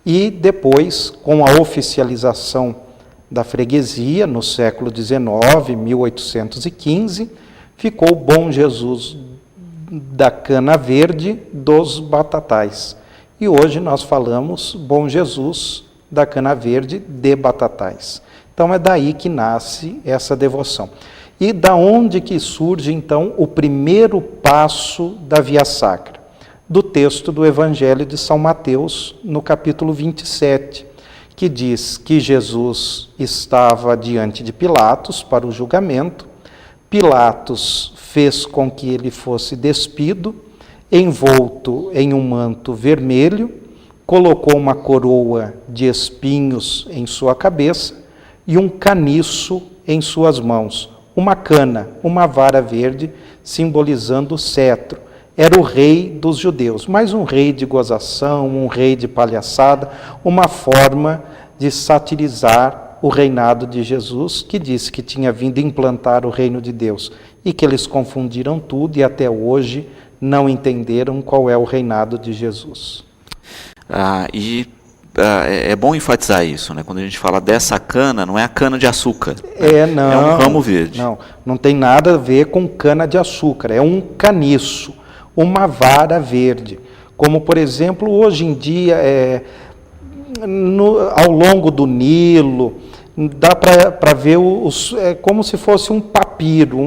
E depois, com a oficialização da freguesia, no século XIX, 1815, ficou Bom Jesus da Cana Verde dos Batatais. E hoje nós falamos Bom Jesus da Cana Verde de Batatais. Então é daí que nasce essa devoção. E da onde que surge, então, o primeiro passo da via sacra? Do texto do Evangelho de São Mateus, no capítulo 27, que diz que Jesus estava diante de Pilatos para o julgamento. Pilatos fez com que ele fosse despido, envolto em um manto vermelho, colocou uma coroa de espinhos em sua cabeça e um caniço em suas mãos, uma cana, uma vara verde, simbolizando o cetro. Era o rei dos judeus, mas um rei de gozação, um rei de palhaçada, uma forma de satirizar o reinado de Jesus, que disse que tinha vindo implantar o reino de Deus, e que eles confundiram tudo e até hoje não entenderam qual é o reinado de Jesus. É bom enfatizar isso, né? Quando a gente fala dessa cana, não é a cana de açúcar. Não, é um ramo verde. Não tem nada a ver com cana de açúcar, é um caniço, uma vara verde. Como, por exemplo, hoje em dia, ao longo do Nilo, dá para ver como se fosse um papiro.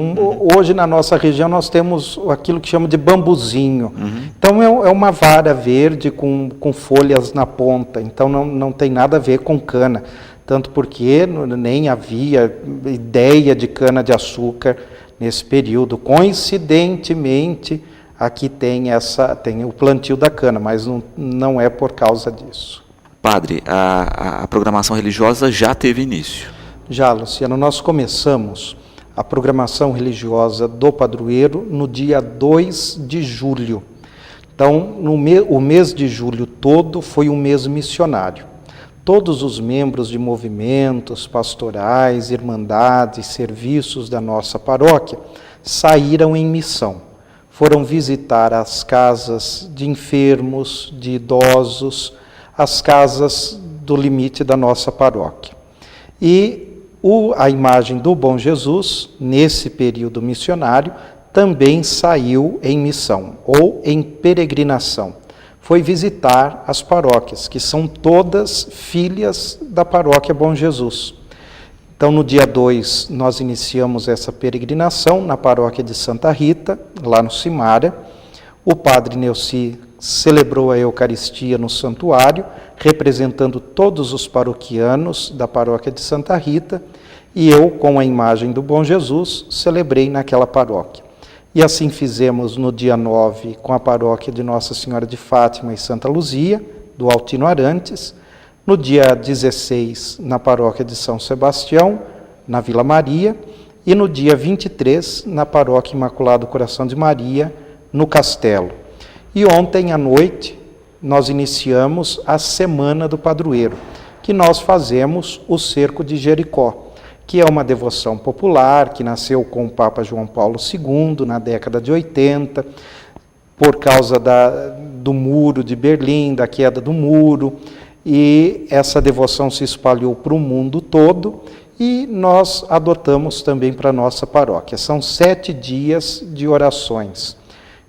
Hoje, na nossa região, nós temos aquilo que chama de bambuzinho. Então, é uma vara verde com folhas na ponta. Então, não tem nada a ver com cana. Tanto porque nem havia ideia de cana-de-açúcar nesse período. Coincidentemente, aqui tem o plantio da cana, mas não é por causa disso. Padre, a programação religiosa já teve início? Já, Luciano, nós começamos a programação religiosa do padroeiro no dia 2 de julho. Então, o mês de julho todo foi um mês missionário. Todos os membros de movimentos pastorais, irmandades, serviços da nossa paróquia saíram em missão. Foram visitar as casas de enfermos, de idosos, as casas do limite da nossa paróquia. E a imagem do Bom Jesus, nesse período missionário, também saiu em missão, ou em peregrinação. Foi visitar as paróquias, que são todas filhas da paróquia Bom Jesus. Então, no dia 2, nós iniciamos essa peregrinação na paróquia de Santa Rita, lá no Simária. O padre Neuci celebrou a Eucaristia no santuário, representando todos os paroquianos da paróquia de Santa Rita, e eu, com a imagem do Bom Jesus, celebrei naquela paróquia. E assim fizemos no dia 9 com a paróquia de Nossa Senhora de Fátima e Santa Luzia, do Altino Arantes, no dia 16, na paróquia de São Sebastião, na Vila Maria, e no dia 23, na paróquia Imaculado Coração de Maria, no Castelo. E ontem à noite, nós iniciamos a Semana do Padroeiro, que nós fazemos o Cerco de Jericó, que é uma devoção popular, que nasceu com o Papa João Paulo II, na década de 80, por causa do muro de Berlim, da queda do muro, e essa devoção se espalhou para o mundo todo, e nós adotamos também para a nossa paróquia. São 7 dias de orações.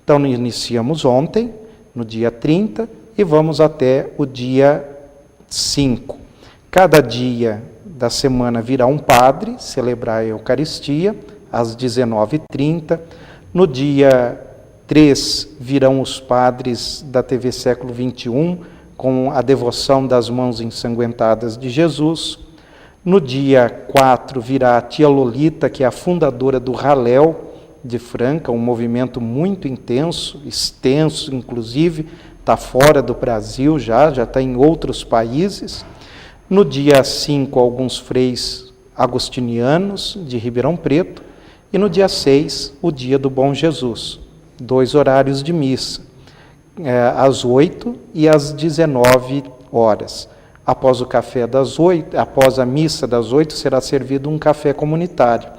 Então, iniciamos ontem, no dia 30, e vamos até o dia 5. Cada dia da semana virá um padre celebrar a Eucaristia, às 19h30. No dia 3, virão os padres da TV Século XXI, com a devoção das mãos ensanguentadas de Jesus. No dia 4, virá a tia Lolita, que é a fundadora do Raléu de Franca, um movimento muito intenso, extenso, inclusive, está fora do Brasil já está em outros países. No dia 5, alguns freis agostinianos de Ribeirão Preto. E no dia 6, o dia do Bom Jesus. 2 horários de missa, às 8 e às 19 horas. Após o café das 8, após a missa das 8, será servido um café comunitário.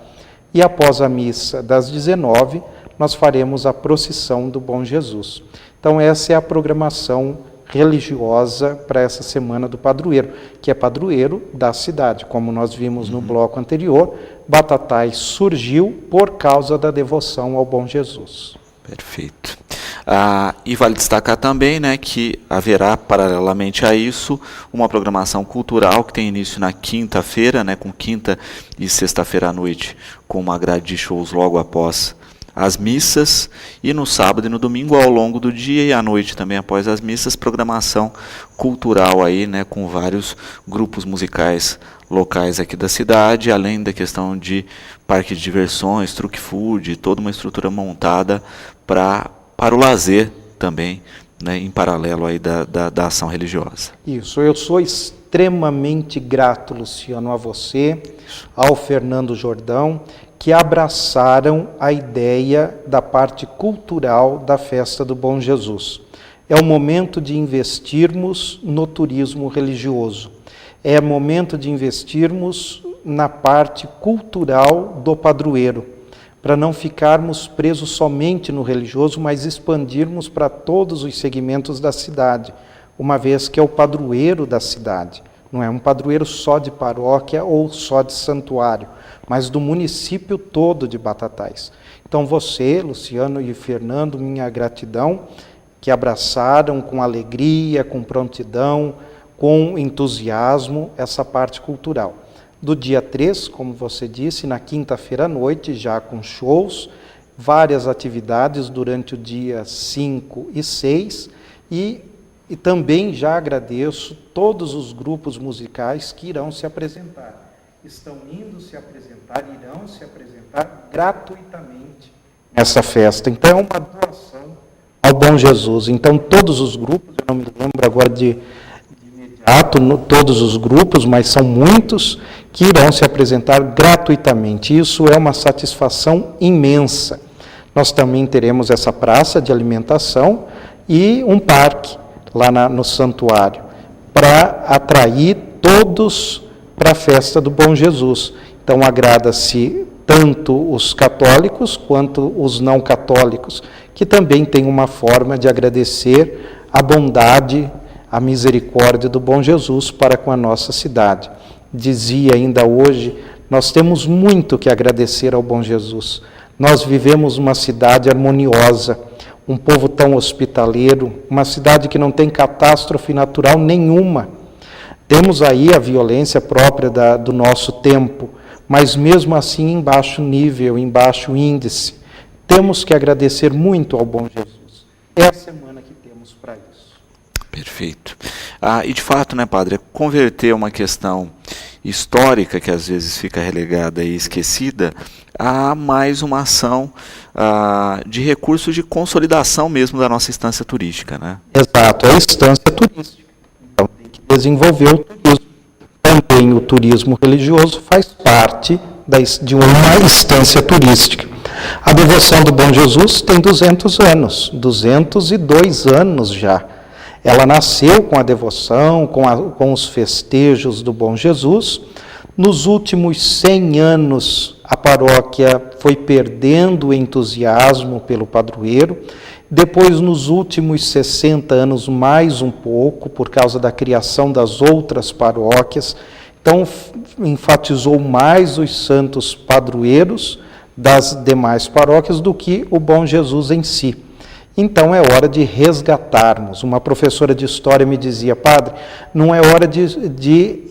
E após a missa das 19, nós faremos a procissão do Bom Jesus. Então, essa é a programação religiosa para essa Semana do Padroeiro, que é padroeiro da cidade. Como nós vimos no bloco anterior, Batatais surgiu por causa da devoção ao Bom Jesus. Perfeito. E vale destacar também, né, que haverá, paralelamente a isso, uma programação cultural que tem início na quinta-feira, né, com quinta e sexta-feira à noite, com uma grade de shows logo após as missas, e no sábado e no domingo, ao longo do dia e à noite também após as missas, programação cultural aí, né, com vários grupos musicais locais aqui da cidade, além da questão de parque de diversões, truque food, toda uma estrutura montada para o lazer também, né, em paralelo aí da ação religiosa. Isso, eu sou extremamente grato, Luciano, a você, ao Fernando Jordão, que abraçaram a ideia da parte cultural da Festa do Bom Jesus. É o momento de investirmos no turismo religioso. É momento de investirmos na parte cultural do padroeiro, para não ficarmos presos somente no religioso, mas expandirmos para todos os segmentos da cidade, uma vez que é o padroeiro da cidade. Não é um padroeiro só de paróquia ou só de santuário, mas do município todo de Batatais. Então você, Luciano e Fernando, minha gratidão, que abraçaram com alegria, com prontidão, com entusiasmo essa parte cultural. Do dia 3, como você disse, na quinta-feira à noite, já com shows, várias atividades durante o dia 5 e 6, e também já agradeço todos os grupos musicais que irão se apresentar. Estão indo se apresentar, irão se apresentar gratuitamente nessa festa. Então é uma doação ao Bom Jesus. Então todos os grupos, eu não me lembro agora de imediato, todos os grupos, mas são muitos, que irão se apresentar gratuitamente. Isso é uma satisfação imensa. Nós também teremos essa praça de alimentação e um parque lá no santuário, para atrair todos para a festa do Bom Jesus. Então agrada-se tanto os católicos quanto os não católicos, que também tem uma forma de agradecer a bondade, a misericórdia do Bom Jesus para com a nossa cidade. Dizia ainda hoje, nós temos muito que agradecer ao Bom Jesus. Nós vivemos uma cidade harmoniosa, um povo tão hospitaleiro, uma cidade que não tem catástrofe natural nenhuma. Temos aí a violência própria do nosso tempo, mas mesmo assim em baixo nível, em baixo índice. Temos que agradecer muito ao Bom Jesus. É a semana que temos para isso. Perfeito. E de fato, né, padre, converter uma questão histórica, que às vezes fica relegada e esquecida, a mais uma ação de recursos de consolidação mesmo da nossa instância turística, né? Exato, é a instância turística. desenvolveu o turismo. Também o turismo religioso faz parte de uma estância turística. A devoção do Bom Jesus tem 200 anos, 202 anos já. Ela nasceu com a devoção, com os festejos do Bom Jesus. Nos últimos 100 anos, a paróquia foi perdendo o entusiasmo pelo padroeiro. Depois, nos últimos 60 anos, mais um pouco, por causa da criação das outras paróquias. Então, enfatizou mais os santos padroeiros das demais paróquias do que o Bom Jesus em si. Então, é hora de resgatarmos. Uma professora de história me dizia: padre, não é hora de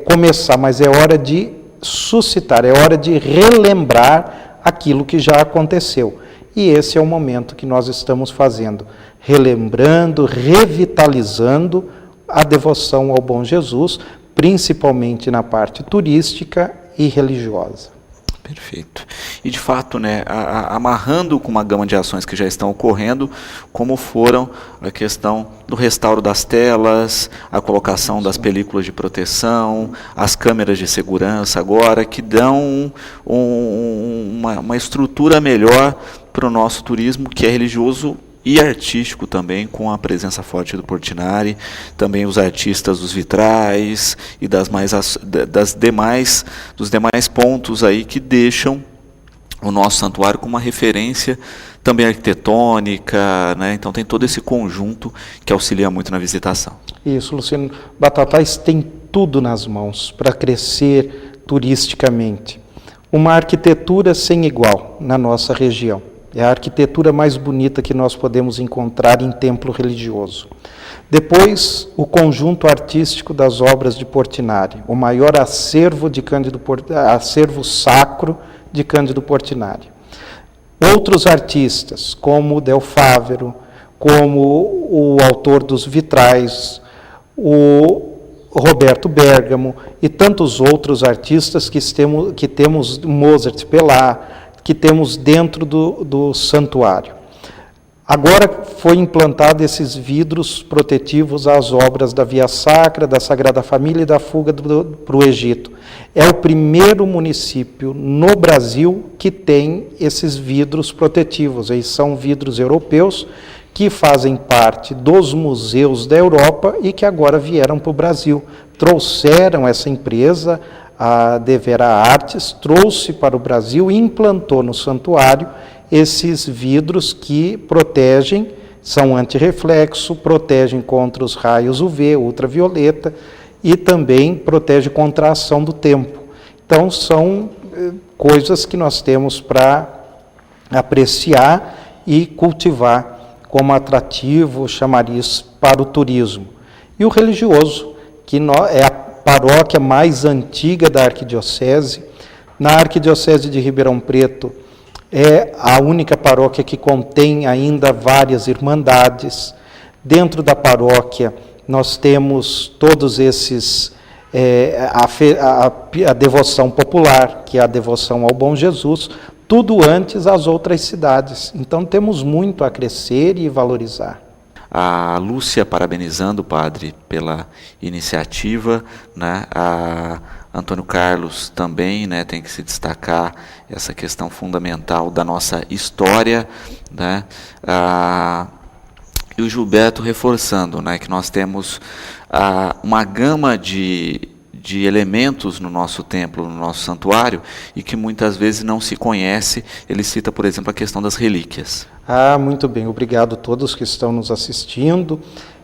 começar, mas é hora de suscitar, é hora de relembrar aquilo que já aconteceu. E esse é o momento que nós estamos fazendo, relembrando, revitalizando a devoção ao Bom Jesus, principalmente na parte turística e religiosa. Perfeito. E de fato, né, amarrando com uma gama de ações que já estão ocorrendo, como foram a questão do restauro das telas, a colocação das películas de proteção, as câmeras de segurança agora, que dão uma estrutura melhor para o nosso turismo, que é religioso e artístico também, com a presença forte do Portinari, também os artistas dos vitrais e dos demais pontos aí que deixam o nosso santuário com uma referência também arquitetônica, né? Então tem todo esse conjunto que auxilia muito na visitação. Isso, Luciano. Batatais tem tudo nas mãos para crescer turisticamente. Uma arquitetura sem igual na nossa região. É a arquitetura mais bonita que nós podemos encontrar em templo religioso. Depois, o conjunto artístico das obras de Portinari, o maior acervo sacro de Cândido Portinari. Outros artistas, como o Del Fávero, como o autor dos vitrais, o Roberto Bergamo e tantos outros artistas que temos Mozart Pelá, que temos dentro do santuário. Agora foi implantado esses vidros protetivos às obras da Via Sacra, da Sagrada Família e da fuga para o Egito. É o primeiro município no Brasil que tem esses vidros protetivos. Eles são vidros europeus que fazem parte dos museus da Europa e que agora vieram para o Brasil. Trouxeram essa empresa, a Devera Artes, trouxe para o Brasil e implantou no santuário esses vidros que protegem, são antirreflexo, protegem contra os raios UV, ultravioleta, e também protege contra a ação do tempo. Então, são coisas que nós temos para apreciar e cultivar como atrativo, chamariz para o turismo. E o religioso, que é a paróquia mais antiga da arquidiocese. Na arquidiocese de Ribeirão Preto, é a única paróquia que contém ainda várias irmandades. Dentro da paróquia, nós temos todos esses, a devoção popular, que é a devoção ao Bom Jesus, tudo antes as outras cidades. Então, temos muito a crescer e valorizar. A Lúcia parabenizando o padre pela iniciativa, né? A Antônio Carlos também, né, tem que se destacar essa questão fundamental da nossa história, né? E o Gilberto reforçando, né, que nós temos uma gama de elementos no nosso templo, no nosso santuário, e que muitas vezes não se conhece. Ele cita, por exemplo, a questão das relíquias. Muito bem, obrigado a todos que estão nos assistindo.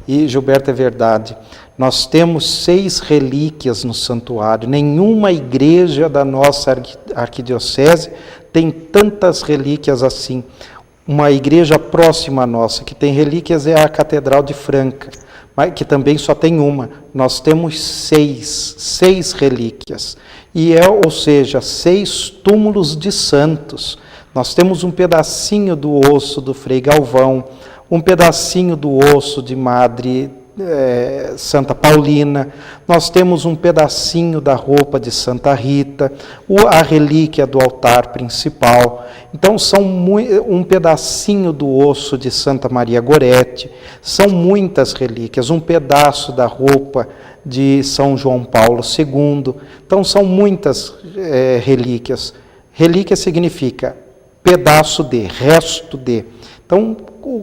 E, Gilberto, é verdade, nós temos 6 relíquias no santuário. Nenhuma igreja da nossa arquidiocese tem tantas relíquias assim. Uma igreja próxima à nossa que tem relíquias é a Catedral de Franca, mas que também só tem uma. Nós temos 6 relíquias, ou seja, 6 túmulos de santos. Nós temos um pedacinho do osso do Frei Galvão, um pedacinho do osso de Madre Santa Paulina, nós temos um pedacinho da roupa de Santa Rita, a relíquia do altar principal. Então, são um pedacinho do osso de Santa Maria Gorete, são muitas relíquias, um pedaço da roupa de São João Paulo II. Então, são muitas relíquias. Relíquia significa pedaço de, resto de. Então,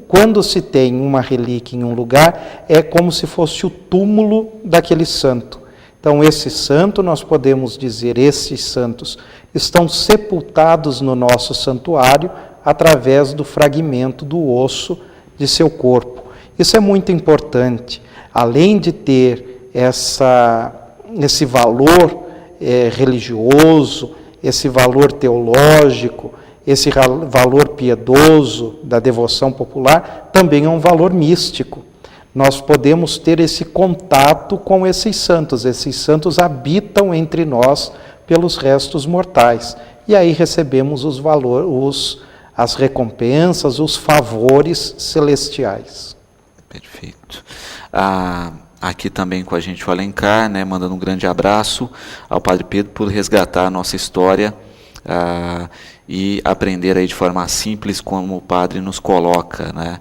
quando se tem uma relíquia em um lugar, é como se fosse o túmulo daquele santo. Então, esse santo, nós podemos dizer, esses santos estão sepultados no nosso santuário através do fragmento do osso de seu corpo. Isso é muito importante. Além de ter esse valor religioso, esse valor teológico, esse valor piedoso da devoção popular, também é um valor místico. Nós podemos ter esse contato com esses santos. Esses santos habitam entre nós pelos restos mortais. E aí recebemos as recompensas, os favores celestiais. Perfeito. Aqui também com a gente o Alencar, né, mandando um grande abraço ao Padre Pedro por resgatar a nossa história e aprender aí de forma simples como o Padre nos coloca, né,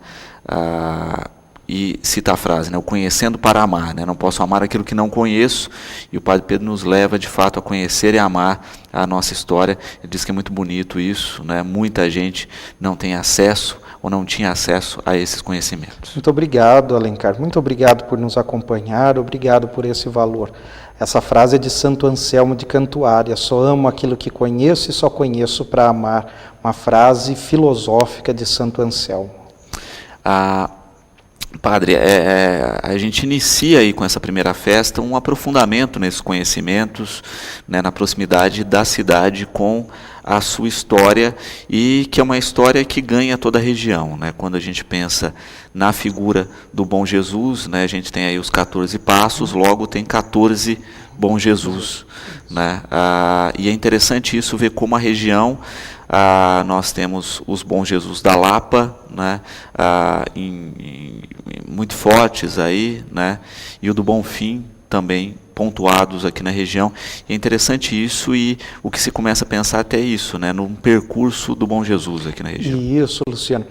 e cita a frase, né, o conhecendo para amar, né, não posso amar aquilo que não conheço, e o Padre Pedro nos leva de fato a conhecer e amar a nossa história. Ele diz que é muito bonito isso, né, muita gente não tem acesso ou não tinha acesso a esses conhecimentos. Muito obrigado, Alencar, muito obrigado por nos acompanhar, obrigado por esse valor. Essa frase é de Santo Anselmo de Cantuária, só amo aquilo que conheço e só conheço para amar, uma frase filosófica de Santo Anselmo. Padre, a gente inicia aí com essa primeira festa um aprofundamento nesses conhecimentos, né, na proximidade da cidade com a sua história, e que é uma história que ganha toda a região, né? Quando a gente pensa na figura do Bom Jesus, né, a gente tem aí os 14 passos, logo tem 14 Bom Jesus, né? E é interessante isso, ver como a região, nós temos os Bom Jesus da Lapa, né, muito fortes aí, né, e o do Bonfim também pontuados aqui na região. É interessante isso, e o que se começa a pensar até isso, né, no percurso do Bom Jesus aqui na região. Isso, Luciano.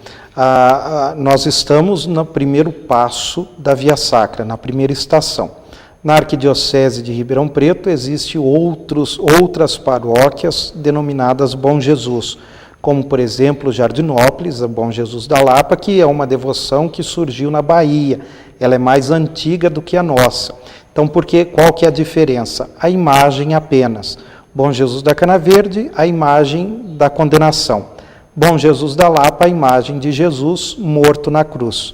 Nós estamos no primeiro passo da Via Sacra, na primeira estação. Na Arquidiocese de Ribeirão Preto existem outras paróquias denominadas Bom Jesus, como, por exemplo, Jardinópolis, a Bom Jesus da Lapa, que é uma devoção que surgiu na Bahia. Ela é mais antiga do que a nossa. Então, qual que é a diferença? A imagem apenas. Bom Jesus da Cana Verde, a imagem da condenação. Bom Jesus da Lapa, a imagem de Jesus morto na cruz.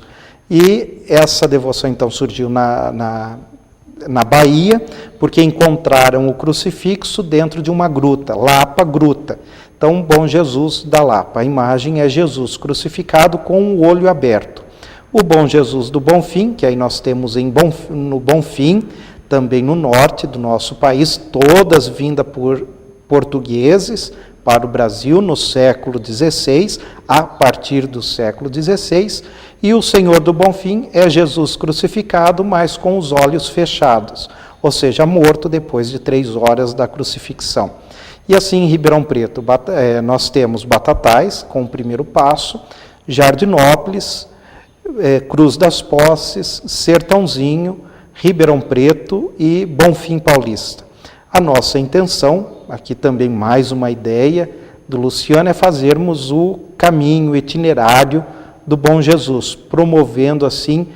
E essa devoção, então, surgiu na Bahia, porque encontraram o crucifixo dentro de uma gruta, Lapa Gruta. Então, Bom Jesus da Lapa, a imagem é Jesus crucificado com o olho aberto. O Bom Jesus do Bonfim, que aí nós temos no Bonfim, também no norte do nosso país, todas vindas por portugueses para o Brasil no século XVI, a partir do século XVI, e o Senhor do Bonfim é Jesus crucificado, mas com os olhos fechados, ou seja, morto depois de 3 horas da crucifixão. E assim, em Ribeirão Preto, nós temos Batatais, com o primeiro passo, Jardinópolis, Cruz das Posses, Sertãozinho, Ribeirão Preto e Bonfim Paulista. A nossa intenção, aqui também mais uma ideia do Luciano, é fazermos o caminho, o itinerário do Bom Jesus, promovendo assim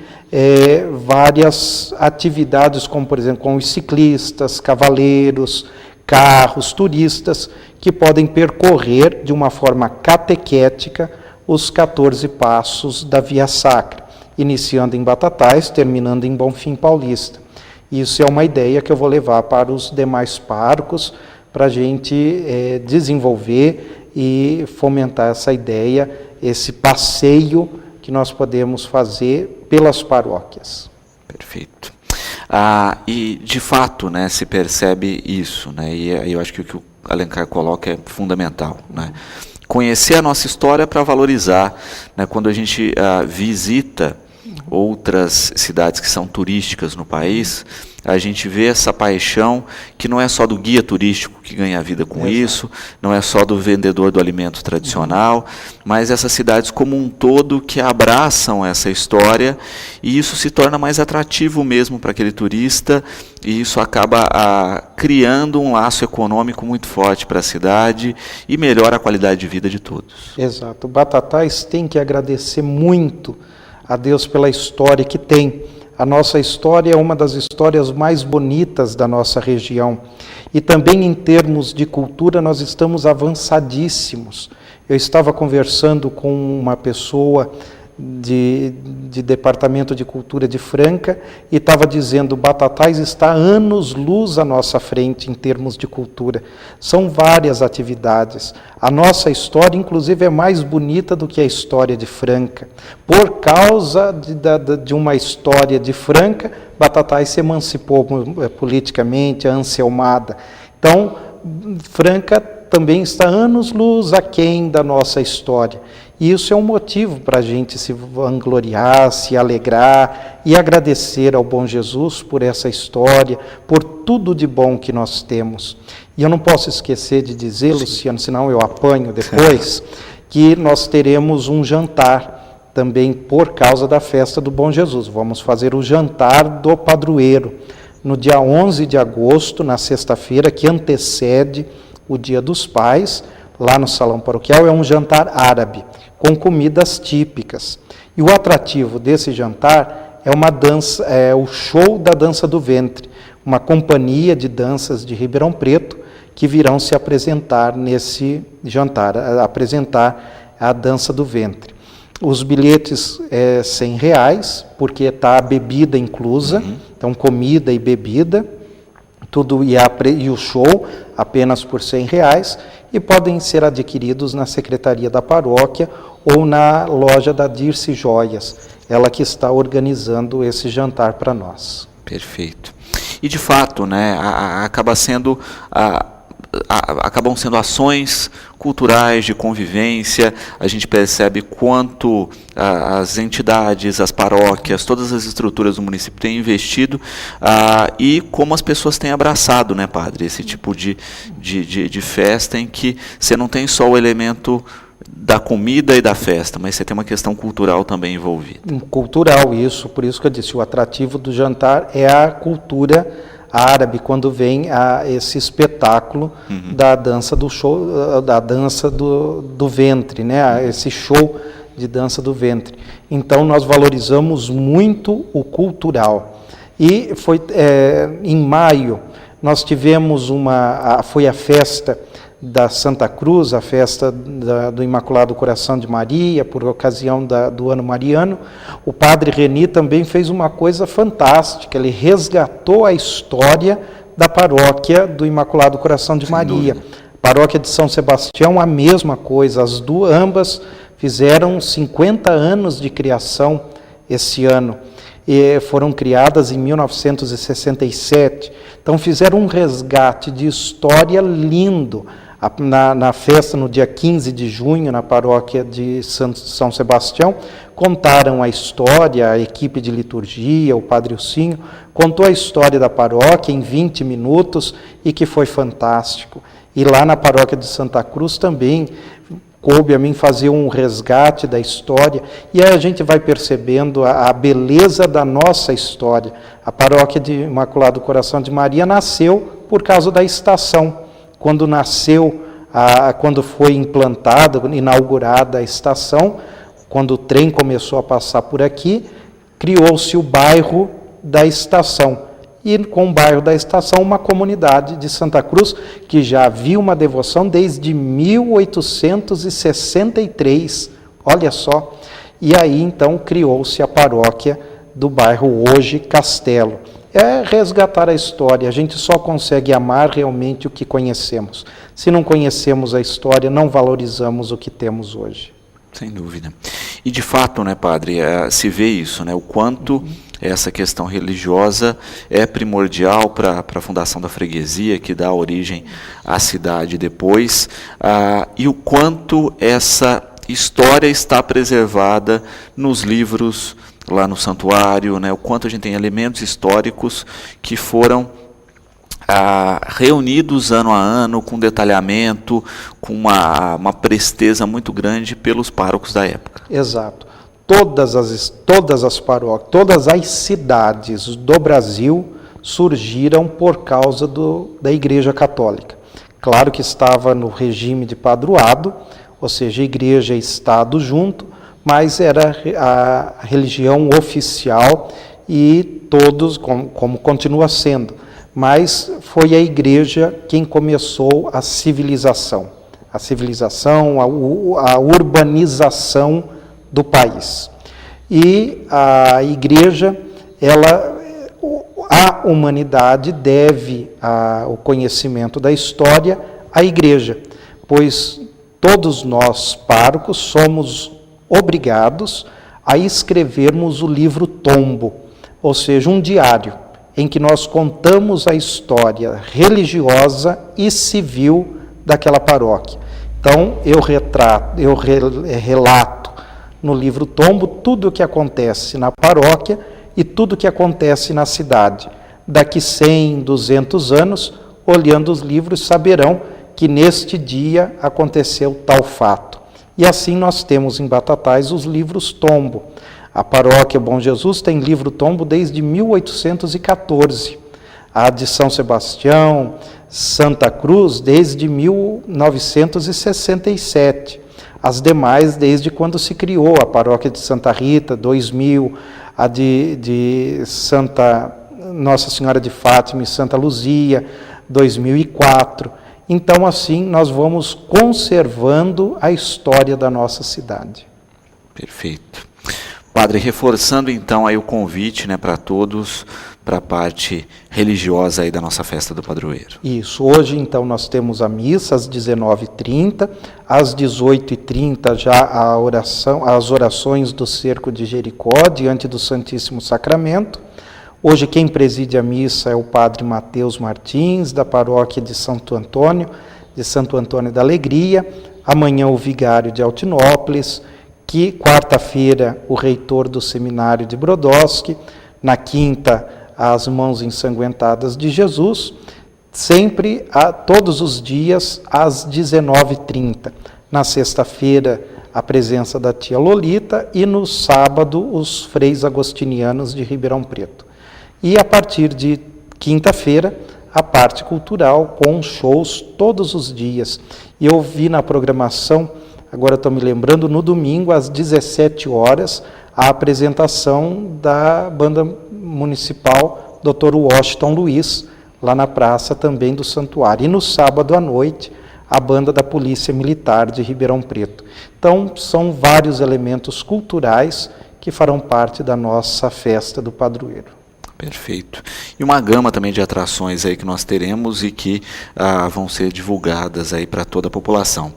várias atividades, como por exemplo com os ciclistas, cavaleiros, carros, turistas, que podem percorrer de uma forma catequética os 14 passos da Via Sacra, iniciando em Batatais, terminando em Bonfim Paulista. Isso é uma ideia que eu vou levar para os demais párocos, para a gente desenvolver e fomentar essa ideia, esse passeio que nós podemos fazer pelas paróquias. Perfeito. E, de fato, né, se percebe isso, né, e eu acho que o que o Alencar coloca é fundamental, né? Conhecer a nossa história para valorizar, né, quando a gente visita outras cidades que são turísticas no país, a gente vê essa paixão que não é só do guia turístico que ganha a vida com isso, não é só do vendedor do alimento tradicional, mas essas cidades como um todo que abraçam essa história, e isso se torna mais atrativo mesmo para aquele turista, e isso acaba criando um laço econômico muito forte para a cidade e melhora a qualidade de vida de todos. Exato. O Batatais tem que agradecer muito a Deus pela história que tem. A nossa história é uma das histórias mais bonitas da nossa região. E também em termos de cultura nós estamos avançadíssimos. Eu estava conversando com uma pessoa de Departamento de Cultura de Franca e estava dizendo: Batatais está anos-luz à nossa frente em termos de cultura. São várias atividades. A nossa história, inclusive, é mais bonita do que a história de Franca. Por causa de uma história de Franca, Batatais se emancipou politicamente, a Anselmada. Então, Franca também está anos-luz aquém da nossa história. E isso é um motivo para a gente se vangloriar, se alegrar e agradecer ao bom Jesus por essa história, por tudo de bom que nós temos. E eu não posso esquecer de dizer, Luciano, senão eu apanho depois, que nós teremos um jantar também por causa da festa do Bom Jesus. Vamos fazer o jantar do padroeiro no dia 11 de agosto, na sexta-feira, que antecede o Dia dos Pais, lá no Salão Paroquial. É um jantar árabe, com comidas típicas. E o atrativo desse jantar é uma dança, é o show da Dança do Ventre, uma companhia de danças de Ribeirão Preto que virão se apresentar nesse jantar, apresentar a Dança do Ventre. Os bilhetes é R$100, porque está a bebida inclusa, então comida e bebida, tudo e o show apenas por R$100, e podem ser adquiridos na Secretaria da Paróquia ou na loja da Dirce Joias, ela que está organizando esse jantar para nós. Perfeito. E de fato, né, acabam sendo ações culturais de convivência. A gente percebe quanto as entidades, as paróquias, todas as estruturas do município têm investido e como as pessoas têm abraçado, né, padre, esse tipo de festa em que você não tem só o elemento da comida e da festa, mas você tem uma questão cultural também envolvida. Cultural, isso, por isso que eu disse, o atrativo do jantar é a cultura árabe, quando vem esse espetáculo da dança do show, da dança do ventre, né? Esse show de dança do ventre. Então nós valorizamos muito o cultural. E foi em maio nós tivemos foi a festa da Santa Cruz, a festa do Imaculado Coração de Maria, por ocasião do ano mariano. O padre Reni também fez uma coisa fantástica, ele resgatou a história da paróquia do Imaculado Coração de Maria. Paróquia de São Sebastião, a mesma coisa, ambas fizeram 50 anos de criação esse ano, e foram criadas em 1967, então fizeram um resgate de história lindo. Na festa, no dia 15 de junho, na paróquia de São Sebastião, contaram a história, a equipe de liturgia, o padre Ucinho, contou a história da paróquia em 20 minutos e que foi fantástico. E lá na paróquia de Santa Cruz também coube a mim fazer um resgate da história, e aí a gente vai percebendo a beleza da nossa história. A paróquia de Imaculado Coração de Maria nasceu por causa da estação. Quando nasceu, quando foi implantada, inaugurada a estação, quando o trem começou a passar por aqui, criou-se o bairro da estação. E com o bairro da estação, uma comunidade de Santa Cruz, que já havia uma devoção desde 1863, olha só. E aí, então, criou-se a paróquia do bairro hoje Castelo. É resgatar a história, a gente só consegue amar realmente o que conhecemos. Se não conhecemos a história, não valorizamos o que temos hoje. Sem dúvida. E de fato, né, padre, se vê isso, né, o quanto essa questão religiosa é primordial para a fundação da freguesia, que dá origem à cidade depois, e o quanto essa história está preservada nos livros lá no santuário, né, o quanto a gente tem elementos históricos que foram reunidos ano a ano, com detalhamento, com uma presteza muito grande pelos párocos da época. Exato. Todas as paróquias, todas as cidades do Brasil surgiram por causa da Igreja Católica. Claro que estava no regime de padroado, ou seja, Igreja e Estado junto, mas era a religião oficial e todos, como continua sendo. Mas foi a Igreja quem começou a civilização, a urbanização do país. E a Igreja, a humanidade deve o conhecimento da história à Igreja, pois todos nós, párocos, somos obrigados a escrevermos o livro tombo, ou seja, um diário, em que nós contamos a história religiosa e civil daquela paróquia. Então, eu relato no livro tombo tudo o que acontece na paróquia e tudo o que acontece na cidade. Daqui 100, 200 anos, olhando os livros, saberão que neste dia aconteceu tal fato. E assim nós temos em Batatais os livros tombo. A paróquia Bom Jesus tem livro tombo desde 1814. A de São Sebastião, Santa Cruz, desde 1967. As demais, desde quando se criou. A paróquia de Santa Rita, 2000. A de Nossa Senhora de Fátima e Santa Luzia, 2004. Então, assim, nós vamos conservando a história da nossa cidade. Perfeito. Padre, reforçando então aí o convite, né, para todos, para a parte religiosa aí da nossa festa do padroeiro. Isso, hoje então nós temos a missa às 19h30, às 18h30 já as orações do Cerco de Jericó, diante do Santíssimo Sacramento. Hoje quem preside a missa é o Padre Mateus Martins, da paróquia de Santo Antônio da Alegria. Amanhã o vigário de Altinópolis, que quarta-feira o reitor do seminário de Brodowski, na quinta as mãos ensanguentadas de Jesus, sempre todos os dias às 19h30. Na sexta-feira a presença da tia Lolita e no sábado os freis agostinianos de Ribeirão Preto. E a partir de quinta-feira a parte cultural com shows todos os dias. E eu vi na programação, agora estou me lembrando, no domingo, às 17 horas, a apresentação da banda municipal Dr. Washington Luiz, lá na praça também do Santuário. E no sábado à noite, a banda da Polícia Militar de Ribeirão Preto. Então, são vários elementos culturais que farão parte da nossa festa do padroeiro. Perfeito. E uma gama também de atrações aí que nós teremos e que vão ser divulgadas aí para toda a população.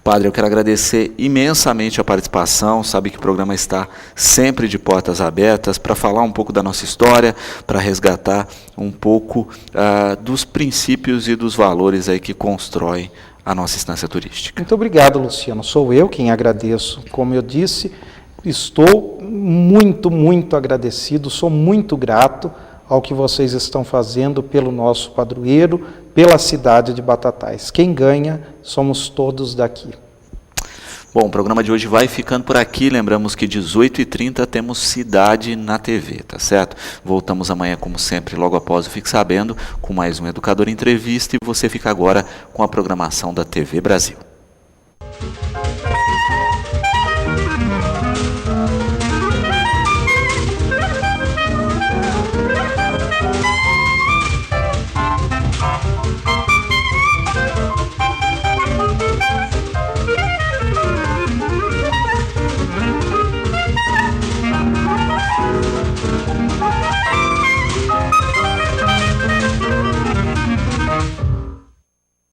Padre, eu quero agradecer imensamente a participação, sabe que o programa está sempre de portas abertas para falar um pouco da nossa história, para resgatar um pouco dos princípios e dos valores aí que constroem a nossa instância turística. Muito obrigado, Luciano. Sou eu quem agradeço. Como eu disse, estou muito agradecido, sou muito grato ao que vocês estão fazendo pelo nosso padroeiro, pela cidade de Batatais. Quem ganha somos todos daqui. Bom, o programa de hoje vai ficando por aqui. Lembramos que 18h30 temos Cidade na TV, tá certo? Voltamos amanhã, como sempre, logo após o Fique Sabendo, com mais um Educador Entrevista, e você fica agora com a programação da TV Brasil.